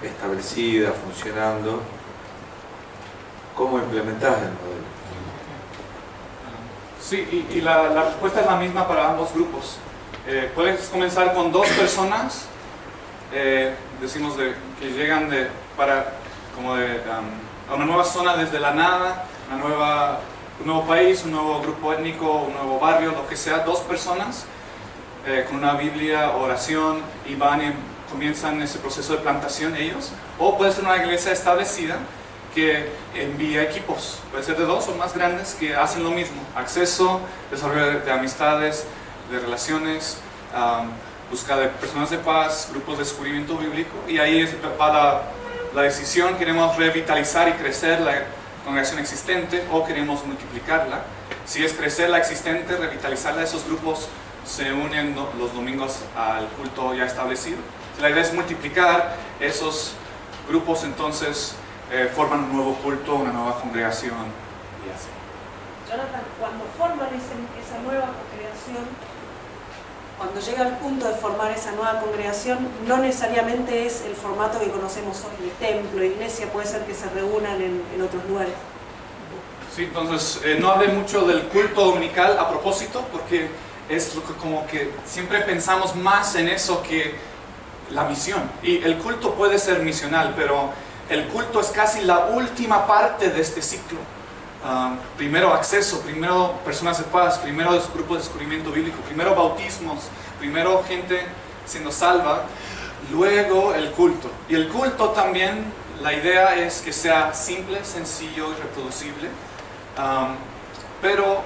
establecida, funcionando, ¿cómo implementás el modelo? Sí, y la respuesta es la misma para ambos grupos. Puedes comenzar con 2 personas, decimos que llegan a una nueva zona desde la nada, un nuevo país, un nuevo grupo étnico, un nuevo barrio, lo que sea, 2 personas con una Biblia, oración, y van y comienzan ese proceso de plantación ellos. O puede ser una iglesia establecida que envía equipos, puede ser de 2 o más grandes, que hacen lo mismo: acceso, desarrollo de amistades, de relaciones, búsqueda de personas de paz, grupos de descubrimiento bíblico. Y ahí va la decisión: queremos revitalizar y crecer la congregación existente o queremos multiplicarla. Si es crecer la existente, revitalizarla, esos grupos se unen los domingos al culto ya establecido. La idea es multiplicar esos grupos, entonces forman un nuevo culto, una nueva congregación y así. Jonathan, cuando forman esa nueva congregación, cuando llega al punto de formar esa nueva congregación, no necesariamente es el formato que conocemos hoy de templo, iglesia, puede ser que se reúnan en otros lugares. Sí, entonces no hablé mucho del culto dominical a propósito, porque es como que siempre pensamos más en eso que la misión. Y el culto puede ser misional, pero el culto es casi la última parte de este ciclo. Primero acceso, primero personas de paz, primero grupos de descubrimiento bíblico, primero bautismos, primero gente siendo salva, luego el culto. Y el culto también, la idea es que sea simple, sencillo y reproducible, pero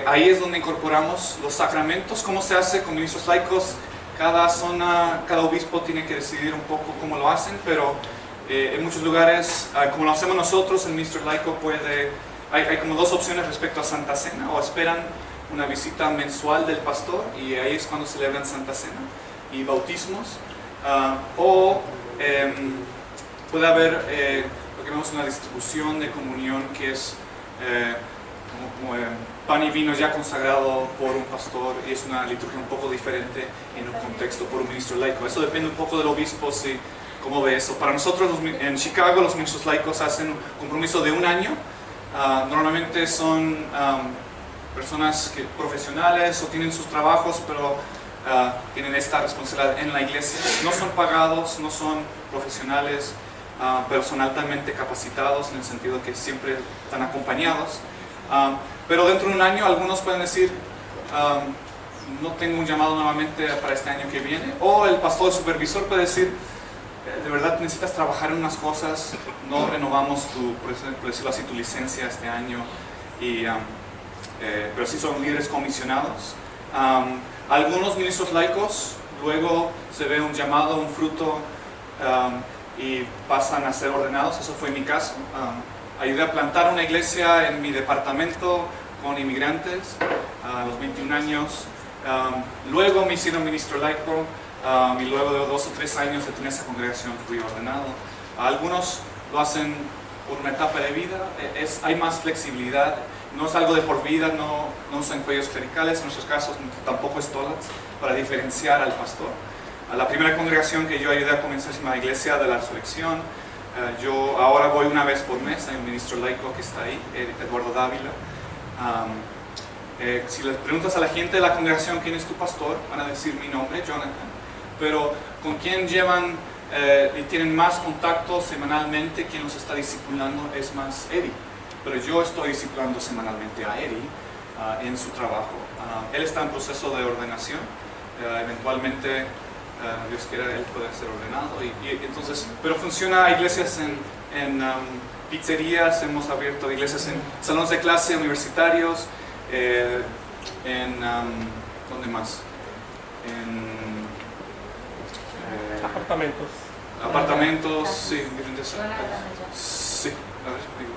ahí es donde incorporamos los sacramentos. ¿Cómo se hace con ministros laicos? Cada zona, cada obispo tiene que decidir un poco cómo lo hacen, pero en muchos lugares, como lo hacemos nosotros, el ministro laico hay como 2 opciones respecto a Santa Cena: o esperan una visita mensual del pastor, y ahí es cuando celebran Santa Cena y bautismos, o puede haber lo que vemos una distribución de comunión, que es como pan y vino ya consagrado por un pastor, y es una liturgia un poco diferente en un contexto por un ministro laico. Eso depende un poco del obispo, si cómo ve eso. Para nosotros en Chicago los ministros laicos hacen un compromiso de 1 año. Normalmente son personas profesionales o tienen sus trabajos, pero tienen esta responsabilidad en la iglesia. No son pagados, no son profesionales, pero son altamente capacitados, en el sentido que siempre están acompañados. Pero dentro de 1 año algunos pueden decir: no tengo un llamado nuevamente para este año que viene. O el pastor supervisor puede decir: de verdad necesitas trabajar en unas cosas, no renovamos por decirlo así, tu licencia este año. Pero sí son líderes comisionados. Algunos ministros laicos luego se ve un llamado, un fruto, y pasan a ser ordenados. Eso fue mi caso. Ayudé a plantar una iglesia en mi departamento con inmigrantes a los 21 años. Luego me hicieron ministro laico, y luego de 2 o 3 años de tener esa congregación fui ordenado. Algunos lo hacen por una etapa de vida, hay más flexibilidad, no es algo de por vida, no usan cuellos clericales, en nuestros casos tampoco estolas, para diferenciar al pastor. La primera congregación que yo ayudé a comenzar se llama Iglesia de la Resurrección. Yo ahora voy 1 vez por mes, hay un ministro laico que está ahí, Eduardo Dávila. Si les preguntas a la gente de la congregación quién es tu pastor, van a decir mi nombre, Jonathan. Pero con quién llevan y tienen más contacto semanalmente, quien los está discipulando es más Eddie. Pero yo estoy discipulando semanalmente a Eddie en su trabajo. Él está en proceso de ordenación. Eventualmente, Dios quiera, él puede ser ordenado. Entonces, pero funciona iglesias en pizzerías, hemos abierto iglesias en salones de clase universitarios, ¿dónde más? Apartamentos, sí, diferentes. Sí, a ver, digo.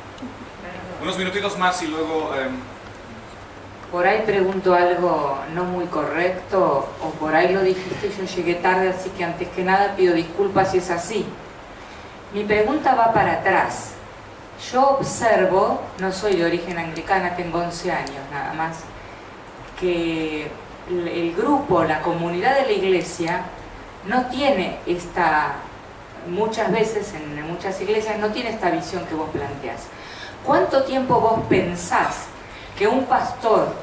Unos minutitos más y luego por ahí pregunto algo no muy correcto o por ahí lo dijiste y yo llegué tarde, así que antes que nada pido disculpas si es así. Mi pregunta va para atrás. Yo observo, no soy de origen anglicana, tengo 11 años nada más, que el grupo, la comunidad de la iglesia no tiene esta, muchas veces en muchas iglesias no tiene esta visión que vos planteás. ¿Cuánto tiempo vos pensás que un pastor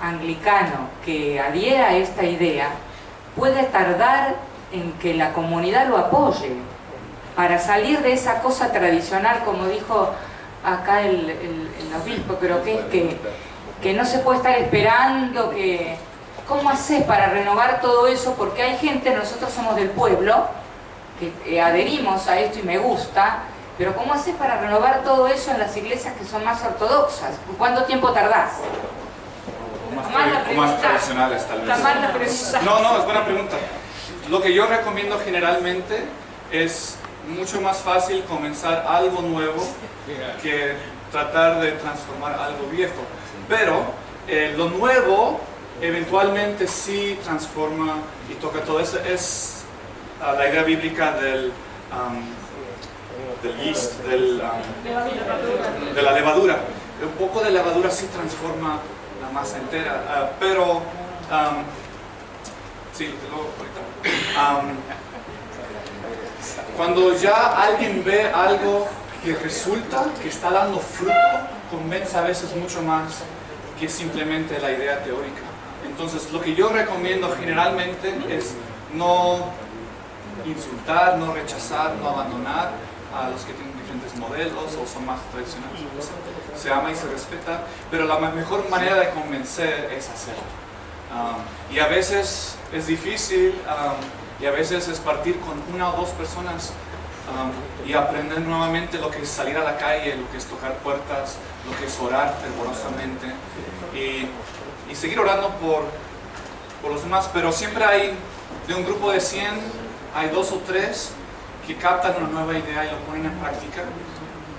anglicano que adhiera a esta idea puede tardar en que la comunidad lo apoye para salir de esa cosa tradicional, como dijo acá el obispo, creo que es que no se puede estar esperando, que ¿cómo haces para renovar todo eso? Porque hay gente, nosotros somos del pueblo, que adherimos a esto y me gusta, pero ¿cómo haces para renovar todo eso en las iglesias que son más ortodoxas? ¿Cuánto tiempo tardás? O más tradicionales, tal vez. No, es buena pregunta. Lo que yo recomiendo generalmente es mucho más fácil comenzar algo nuevo que tratar de transformar algo viejo. Pero lo nuevo eventualmente sí transforma y toca todo eso. Es la idea bíblica del yeast, de la levadura. Un poco de levadura sí transforma la masa entera, pero sí, cuando ya alguien ve algo que resulta, que está dando fruto, convence a veces mucho más que simplemente la idea teórica. Entonces, lo que yo recomiendo generalmente es no insultar, no rechazar, no abandonar a los que tienen diferentes modelos o son más tradicionales. Se ama y se respeta, pero la mejor manera de convencer es hacerlo. Y a veces es difícil, y a veces es partir con una o dos personas y aprender nuevamente lo que es salir a la calle, lo que es tocar puertas, lo que es orar fervorosamente y seguir orando por los demás. Pero siempre hay, de un grupo de 100, hay 2 o 3 que captan una nueva idea y lo ponen en práctica,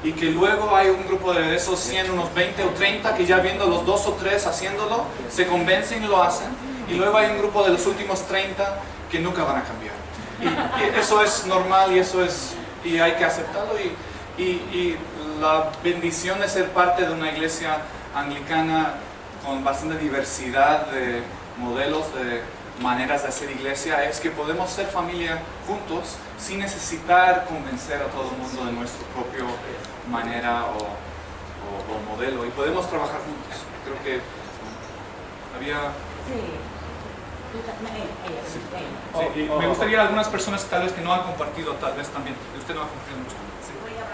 y que luego hay un grupo de esos 100, unos 20 o 30 que ya viendo los 2 o 3 haciéndolo, se convencen y lo hacen, y luego hay un grupo de los últimos 30 que nunca van a cambiar. Y eso es normal y hay que aceptarlo, y la bendición de ser parte de una iglesia anglicana con bastante diversidad de modelos, de maneras de hacer iglesia, es que podemos ser familia juntos sin necesitar convencer a todo el mundo de nuestra propia manera o modelo, y podemos trabajar juntos. Creo que había... Sí, y me gustaría algunas personas tal vez que no han compartido, tal vez también. Usted no ha compartido mucho. Sí. Voy a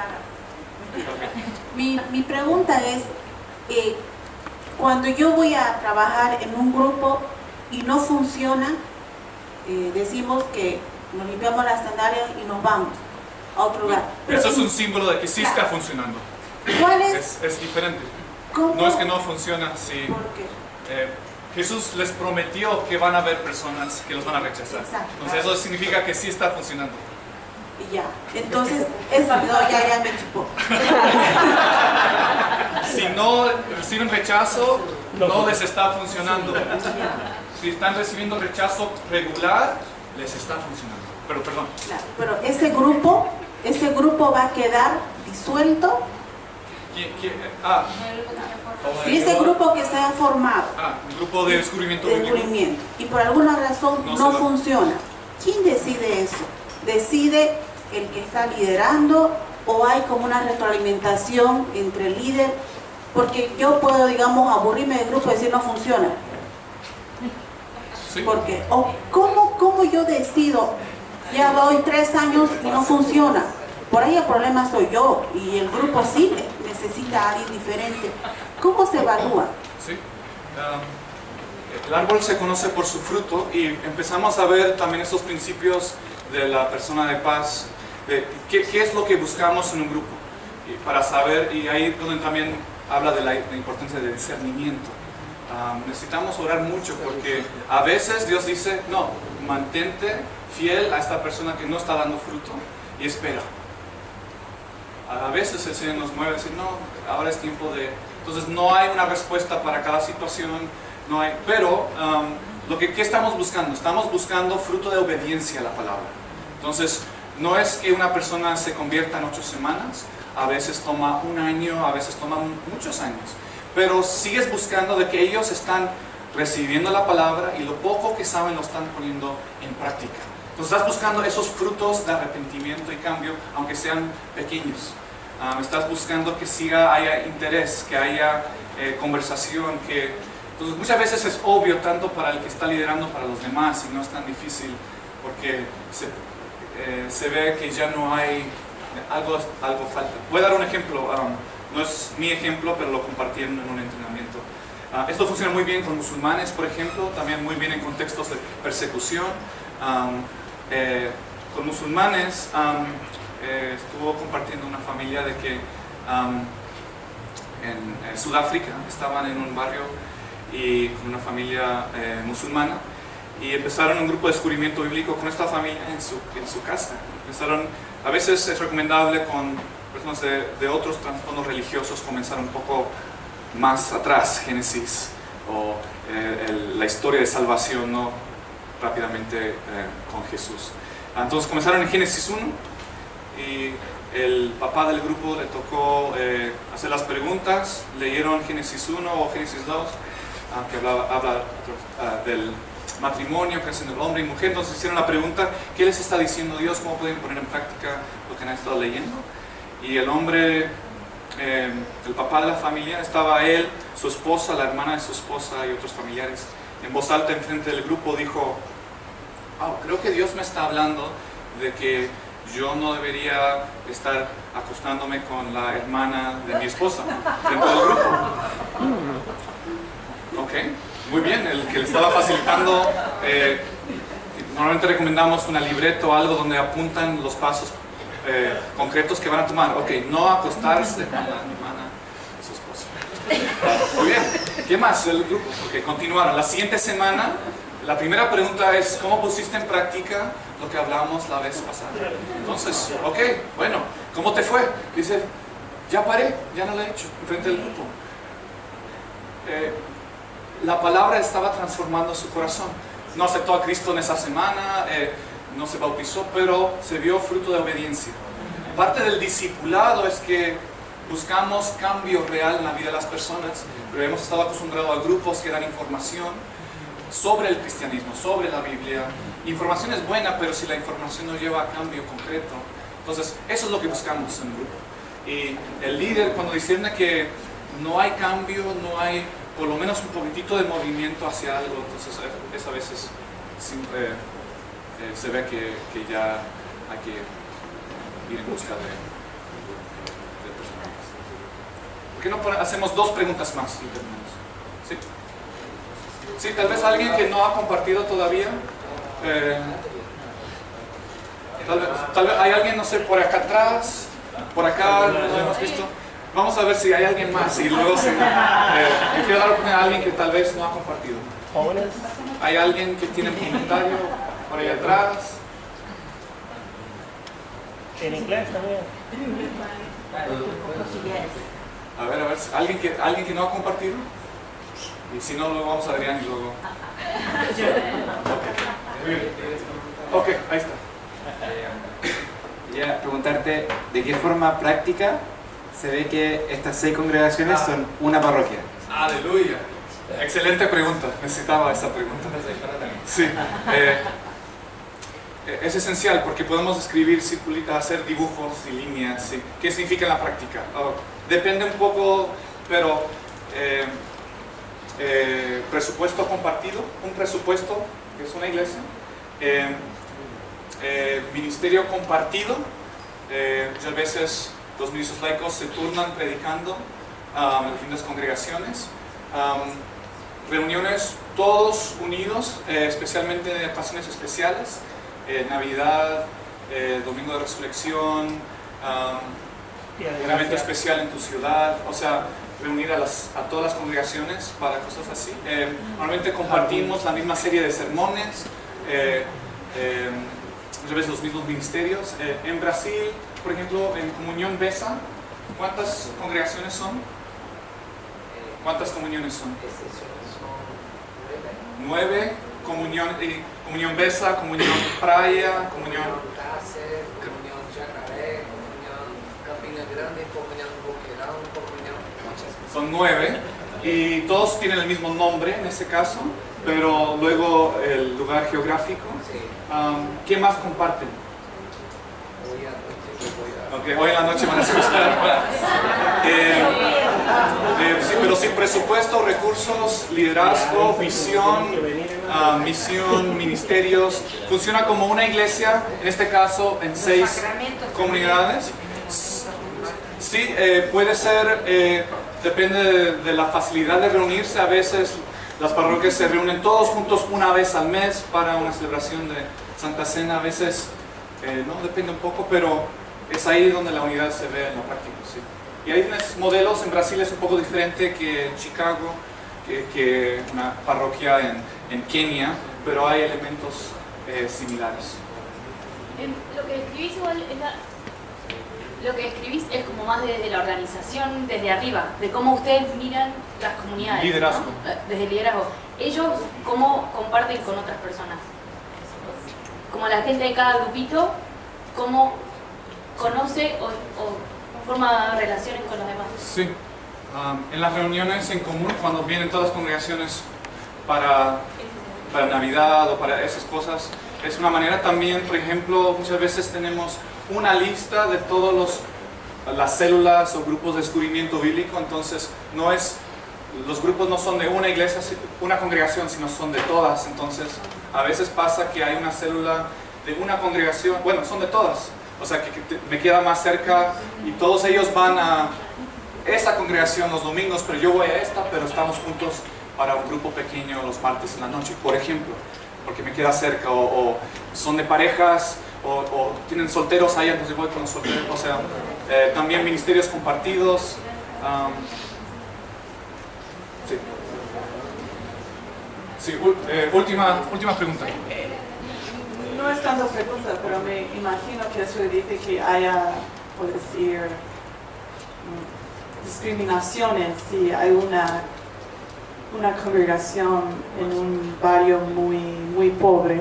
hablar. Mi pregunta es, cuando yo voy a trabajar en un grupo y no funciona, decimos que nos limpiamos las sandalias y nos vamos a otro lugar. Pero eso es un símbolo de que sí está funcionando. ¿Cuál es? Es diferente. ¿Cómo? No es que no funciona, sí. ¿Por qué? Jesús les prometió que van a haber personas que los van a rechazar. Exacto. Entonces eso significa que sí está funcionando. Y ya, entonces, ya me chupó. Si no reciben rechazo, no les está funcionando. Si están recibiendo rechazo regular, les está funcionando. Pero perdón. Claro, pero ese grupo va a quedar disuelto. Si ese grupo que se ha formado, un grupo de descubrimiento y por alguna razón no funciona, ¿quién decide eso? ¿Decide el que está liderando o hay como una retroalimentación entre el líder? Porque yo puedo, digamos, aburrirme del grupo y decir no funciona. Sí. ¿Por qué? ¿O cómo yo decido? Ya voy 3 años y no funciona. Por ahí el problema soy yo y el grupo sí necesita a alguien diferente. ¿Cómo se evalúa? Sí. El árbol se conoce por su fruto, y empezamos a ver también esos principios de la persona de paz, de qué es lo que buscamos en un grupo, y para saber, y ahí donde también habla de la importancia de discernimiento. Necesitamos orar mucho porque a veces Dios dice, no, mantente fiel a esta persona que no está dando fruto y espera. A veces el Señor nos mueve a decir, no, ahora es tiempo de Entonces no hay una respuesta para cada situación, no hay, pero ¿qué estamos buscando? Estamos buscando fruto de obediencia a la palabra. Entonces no es que una persona se convierta en 8 semanas, a veces toma un año, a veces toma muchos años, pero sigues buscando de que ellos están recibiendo la palabra y lo poco que saben lo están poniendo en práctica. Entonces estás buscando esos frutos de arrepentimiento y cambio, aunque sean pequeños. Estás buscando que haya interés, que haya conversación, entonces muchas veces es obvio tanto para el que está liderando para los demás y no es tan difícil porque se ve que ya no hay, algo falta. Voy a dar un ejemplo, no es mi ejemplo, pero lo compartí en un entrenamiento. Esto funciona muy bien con musulmanes, por ejemplo, también muy bien en contextos de persecución. Con musulmanes estuvo compartiendo una familia de que en Sudáfrica estaban en un barrio y con una familia musulmana y empezaron un grupo de descubrimiento bíblico con esta familia en su casa. A veces es recomendable con personas de otros trasfondos religiosos comenzar un poco más atrás, Génesis o la historia de salvación, no rápidamente con Jesús. Entonces comenzaron en Génesis 1 y el papá del grupo le tocó hacer las preguntas, leyeron Génesis 1 o Génesis 2, que habla del matrimonio, creación del hombre y mujer. Entonces hicieron la pregunta, ¿qué les está diciendo Dios? ¿Cómo pueden poner en práctica lo que han estado leyendo? Y el hombre, el papá de la familia, estaba él, su esposa, la hermana de su esposa y otros familiares. En voz alta enfrente del grupo dijo, creo que Dios me está hablando de que yo no debería estar acostándome con la hermana de mi esposa frente del grupo. Ok, muy bien, el que le estaba facilitando, normalmente recomendamos una libreta o algo donde apuntan los pasos concretos que van a tomar. Ok, no acostarse con la hermana de su esposa. Muy bien, ¿qué más? El grupo, ok, continuaron. La siguiente semana, la primera pregunta es, ¿cómo pusiste en práctica lo que hablamos la vez pasada? Entonces, ok, bueno, ¿cómo te fue? Dice, ya paré, ya no lo he hecho, enfrente del grupo. La palabra estaba transformando su corazón. No aceptó a Cristo en esa semana, no se bautizó, pero se vio fruto de obediencia. Parte del discipulado es que buscamos cambio real en la vida de las personas, pero hemos estado acostumbrados a grupos que dan información sobre el cristianismo, sobre la Biblia. Información es buena, pero si la información no lleva a cambio concreto, entonces eso es lo que buscamos en un grupo. Y el líder, cuando discierne que no hay cambio, no hay por lo menos un poquitito de movimiento hacia algo, entonces a veces se ve que ya hay que ir en busca de personas. ¿Por qué no hacemos 2 preguntas más y terminamos? ¿Sí? Sí, tal vez alguien que no ha compartido todavía. Tal vez hay alguien, no sé, por acá atrás, por acá, no lo hemos visto. Vamos a ver si hay alguien más y luego yo quiero dar oportunidad a alguien que tal vez no ha compartido. ¿Jóvenes? ¿Hay alguien que tiene un comentario por ahí atrás? En inglés también. A ver, ¿alguien que no ha compartido? Y si no, luego vamos a Adrián y luego... Ok, ahí está. Quería preguntarte, ¿de qué forma práctica se ve que estas 6 congregaciones son una parroquia? Aleluya. Excelente pregunta. Necesitaba esa pregunta. Sí. Es esencial porque podemos escribir circulitos, hacer dibujos y líneas. ¿Sí? ¿Qué significa en la práctica? Depende un poco, pero presupuesto compartido, un presupuesto que es una iglesia, ministerio compartido, muchas veces los ministros laicos se turnan predicando en distintas congregaciones, reuniones todos unidos, especialmente de ocasiones especiales, Navidad, Domingo de Resurrección, un evento especial en tu ciudad, o sea, reunir a todas las congregaciones para cosas así. Normalmente compartimos la misma serie de sermones, muchas veces los mismos ministerios. En Brasil, por ejemplo, en Comunión Besa, ¿cuántas congregaciones son? ¿Cuántas comuniones son? 9. Comunión, comunión Besa, comunión Praia, comunión Jacaré, comunión Campina Grande, comunión Boquerón, son 9 y todos tienen el mismo nombre en este caso, pero luego el lugar geográfico. ¿Qué más comparten? Okay, hoy en la noche van a escuchar. Sí, pero sin presupuesto, recursos, liderazgo, visión, misión, ministerios. Funciona como una iglesia, en este caso en 6 comunidades. Sí, puede ser, depende de la facilidad de reunirse. A veces las parroquias se reúnen todos juntos una vez al mes para una celebración de Santa Cena. A veces no, depende un poco, pero es ahí donde la unidad se ve en lo práctico. Sí. Y hay unos modelos. En Brasil es un poco diferente que en Chicago, que una parroquia en Kenia, pero hay elementos similares. Lo que escribís igual lo que escribís es como más desde la organización, desde arriba, de cómo ustedes miran las comunidades. Liderazgo. ¿No? Desde el liderazgo. Ellos, ¿cómo comparten con otras personas? Como la gente de cada grupito, ¿cómo conoce o forma relaciones con los demás? Sí. En las reuniones en común, cuando vienen todas las congregaciones para Navidad o para esas cosas, es una manera también. Por ejemplo, muchas veces tenemos una lista de todas las células o grupos de descubrimiento bíblico. Entonces los grupos no son de una iglesia, una congregación, sino son de todas. Entonces a veces pasa que hay una célula de una congregación, bueno, son de todas, o sea que me queda más cerca y todos ellos van a esa congregación los domingos, pero yo voy a esta, pero estamos juntos para un grupo pequeño los martes en la noche, por ejemplo, porque me queda cerca, o son de parejas, o tienen solteros allá, entonces voy con los solteros. O sea, también ministerios compartidos. Sí, última pregunta. No es tanto pregunta, pero me imagino que eso dice que haya, por decir, discriminaciones si hay una congregación en un barrio muy pobre.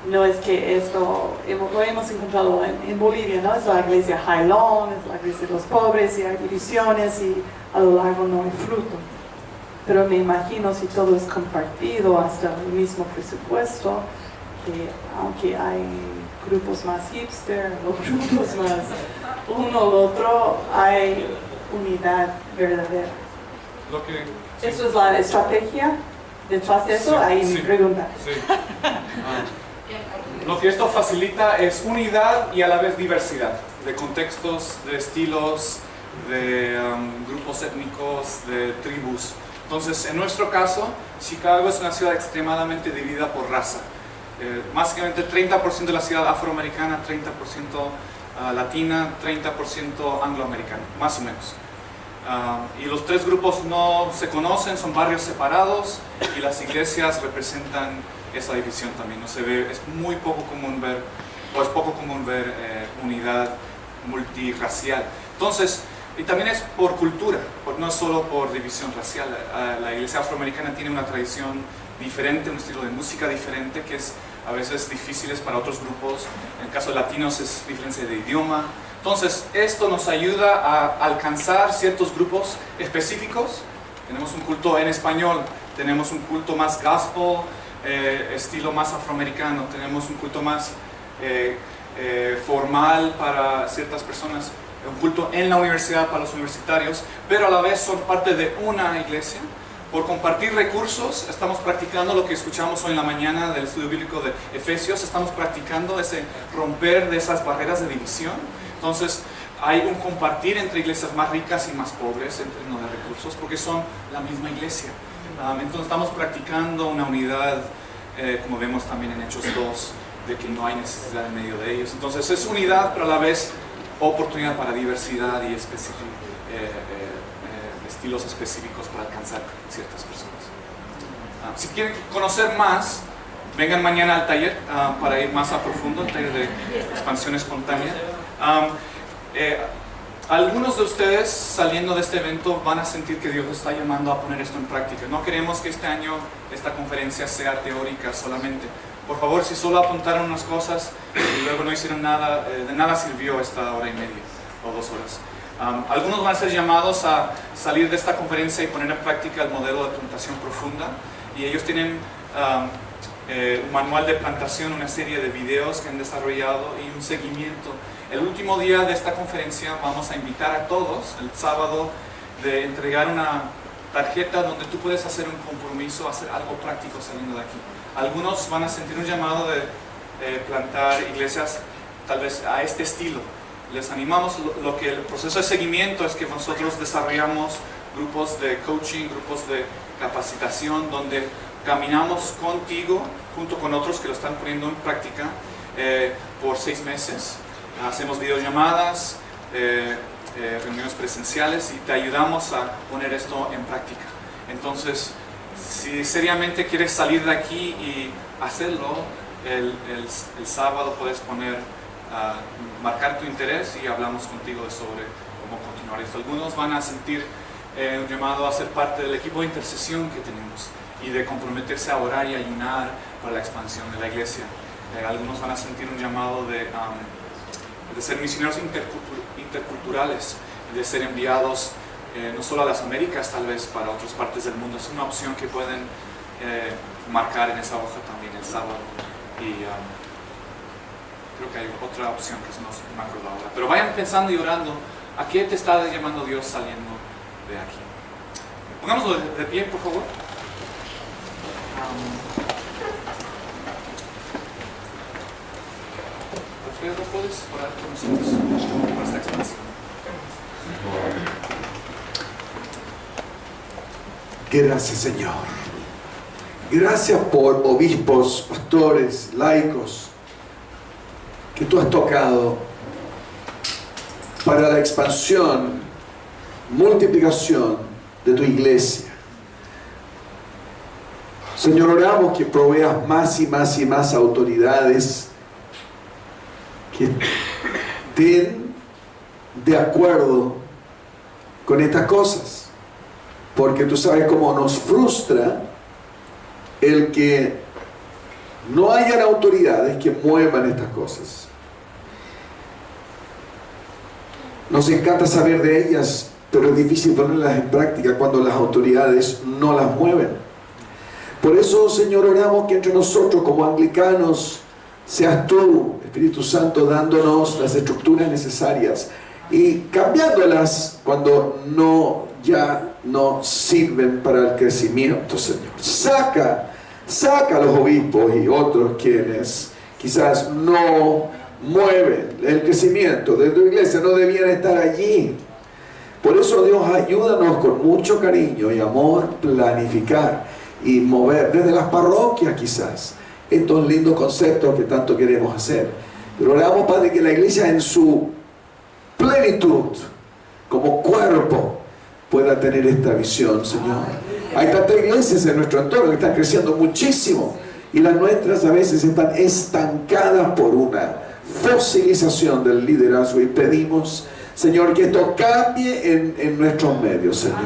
No es que esto, lo hemos encontrado en Bolivia, ¿no? Es la iglesia Jailón, es la iglesia de los pobres y hay divisiones y a lo largo no hay fruto. Pero me imagino si todo es compartido hasta el mismo presupuesto, que aunque hay grupos más hipster o grupos más uno o otro, hay unidad verdadera. ¿Eso es la estrategia detrás de eso? Ahí mi pregunta. Sí. Lo que esto facilita es unidad y a la vez diversidad de contextos, de estilos, de grupos étnicos, de tribus. Entonces, en nuestro caso, Chicago es una ciudad extremadamente dividida por raza. Básicamente 30% de la ciudad afroamericana, 30% latina, 30% angloamericana, más o menos. Y los 3 grupos no se conocen, son barrios separados y las iglesias representan esa división también. No se ve, es muy poco común ver, o es poco común ver unidad multirracial. Entonces, y también es por cultura, no es solo por división racial. La iglesia afroamericana tiene una tradición diferente, un estilo de música diferente que es a veces difíciles para otros grupos. En el caso de latinos es diferencia de idioma. Entonces, esto nos ayuda a alcanzar ciertos grupos específicos. Tenemos un culto en español, tenemos un culto más gospel, estilo más afroamericano, tenemos un culto más formal para ciertas personas, un culto en la universidad para los universitarios, pero a la vez son parte de una iglesia. Por compartir recursos, estamos practicando lo que escuchamos hoy en la mañana del estudio bíblico de Efesios, estamos practicando ese romper de esas barreras de división. Entonces, hay un compartir entre iglesias más ricas y más pobres en términos de recursos, porque son la misma iglesia. Entonces, estamos practicando una unidad, como vemos también en Hechos 2, de que no hay necesidad en medio de ellos. Entonces, es unidad, pero a la vez oportunidad para diversidad y estilos específicos para alcanzar ciertas personas. Si quieren conocer más, vengan mañana al taller para ir más a profundo, el taller de expansión espontánea. Algunos de ustedes saliendo de este evento van a sentir que Dios está llamando a poner esto en práctica. No queremos que este año esta conferencia sea teórica solamente. Por favor, si solo apuntaron unas cosas y luego no hicieron nada, de nada sirvió esta hora y media o 2 horas. Algunos van a ser llamados a salir de esta conferencia y poner en práctica el modelo de plantación profunda. Y ellos tienen un manual de plantación, una serie de videos que han desarrollado y un seguimiento. El último día de esta conferencia vamos a invitar a todos, el sábado, de entregar una tarjeta donde tú puedes hacer un compromiso, hacer algo práctico saliendo de aquí. Algunos van a sentir un llamado de plantar iglesias tal vez a este estilo. Les animamos, lo que el proceso de seguimiento es que nosotros desarrollamos grupos de coaching, grupos de capacitación, donde caminamos contigo, junto con otros que lo están poniendo en práctica por 6 meses. Hacemos videollamadas, reuniones presenciales y te ayudamos a poner esto en práctica. Entonces, si seriamente quieres salir de aquí y hacerlo, el sábado puedes marcar tu interés y hablamos contigo sobre cómo continuar esto. Algunos van a sentir un llamado a ser parte del equipo de intercesión que tenemos y de comprometerse a orar y ayunar para la expansión de la iglesia. Algunos van a sentir un llamado de ser misioneros interculturales, de ser enviados no solo a las Américas, tal vez para otras partes del mundo. Es una opción que pueden marcar en esa hoja también el sábado. Y creo que hay otra opción que no me acuerdo ahora. Pero vayan pensando y orando, ¿a qué te está llamando Dios saliendo de aquí? Pongámoslo de pie, por favor. Alfredo, ¿puedes orar con nosotros por esta expansión? Gracias, Señor. Gracias por obispos, pastores, laicos que tú has tocado para la expansión, multiplicación de tu iglesia. Señor, oramos que proveas más y más y más autoridades que estén de acuerdo con estas cosas, porque tú sabes cómo nos frustra el que no hayan autoridades que muevan estas cosas. Nos encanta saber de ellas, pero es difícil ponerlas en práctica cuando las autoridades no las mueven. Por eso, Señor, oramos que entre nosotros como anglicanos seas tú, Espíritu Santo, dándonos las estructuras necesarias y cambiándolas cuando ya no sirven para el crecimiento, Señor. Saca a los obispos y otros quienes quizás no mueven el crecimiento de tu iglesia, no debían estar allí. Por eso, Dios, ayúdanos con mucho cariño y amor planificar y mover desde las parroquias quizás estos lindos conceptos que tanto queremos hacer. Pero oramos, Padre, que la iglesia en su plenitud como cuerpo pueda tener esta visión, Señor. Hay tantas iglesias en nuestro entorno que están creciendo muchísimo y las nuestras a veces están estancadas por una fosilización del liderazgo y pedimos, Señor, que esto cambie en nuestros medios, Señor.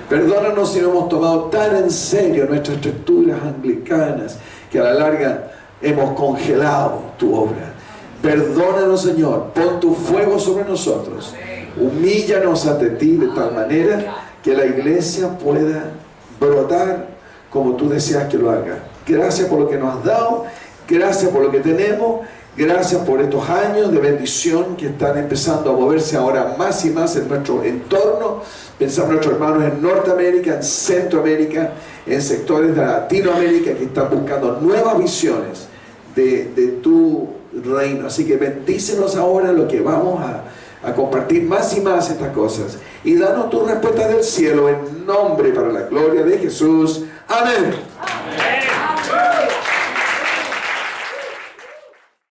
Perdónanos si no hemos tomado tan en serio nuestras estructuras anglicanas que a la larga hemos congelado tu obra. Perdónanos, Señor, pon tu fuego sobre nosotros, humíllanos ante ti de tal manera que la iglesia pueda brotar como tú deseas que lo haga. Gracias por lo que nos has dado, gracias por lo que tenemos, gracias por estos años de bendición que están empezando a moverse ahora más y más en nuestro entorno. Pensamos en nuestros hermanos en Norteamérica, en Centroamérica, en sectores de Latinoamérica que están buscando nuevas visiones de tu reino. Así que bendícenos ahora lo que vamos a compartir más y más estas cosas. Y danos tu respuesta del cielo en nombre para la gloria de Jesús. Amén. Amén.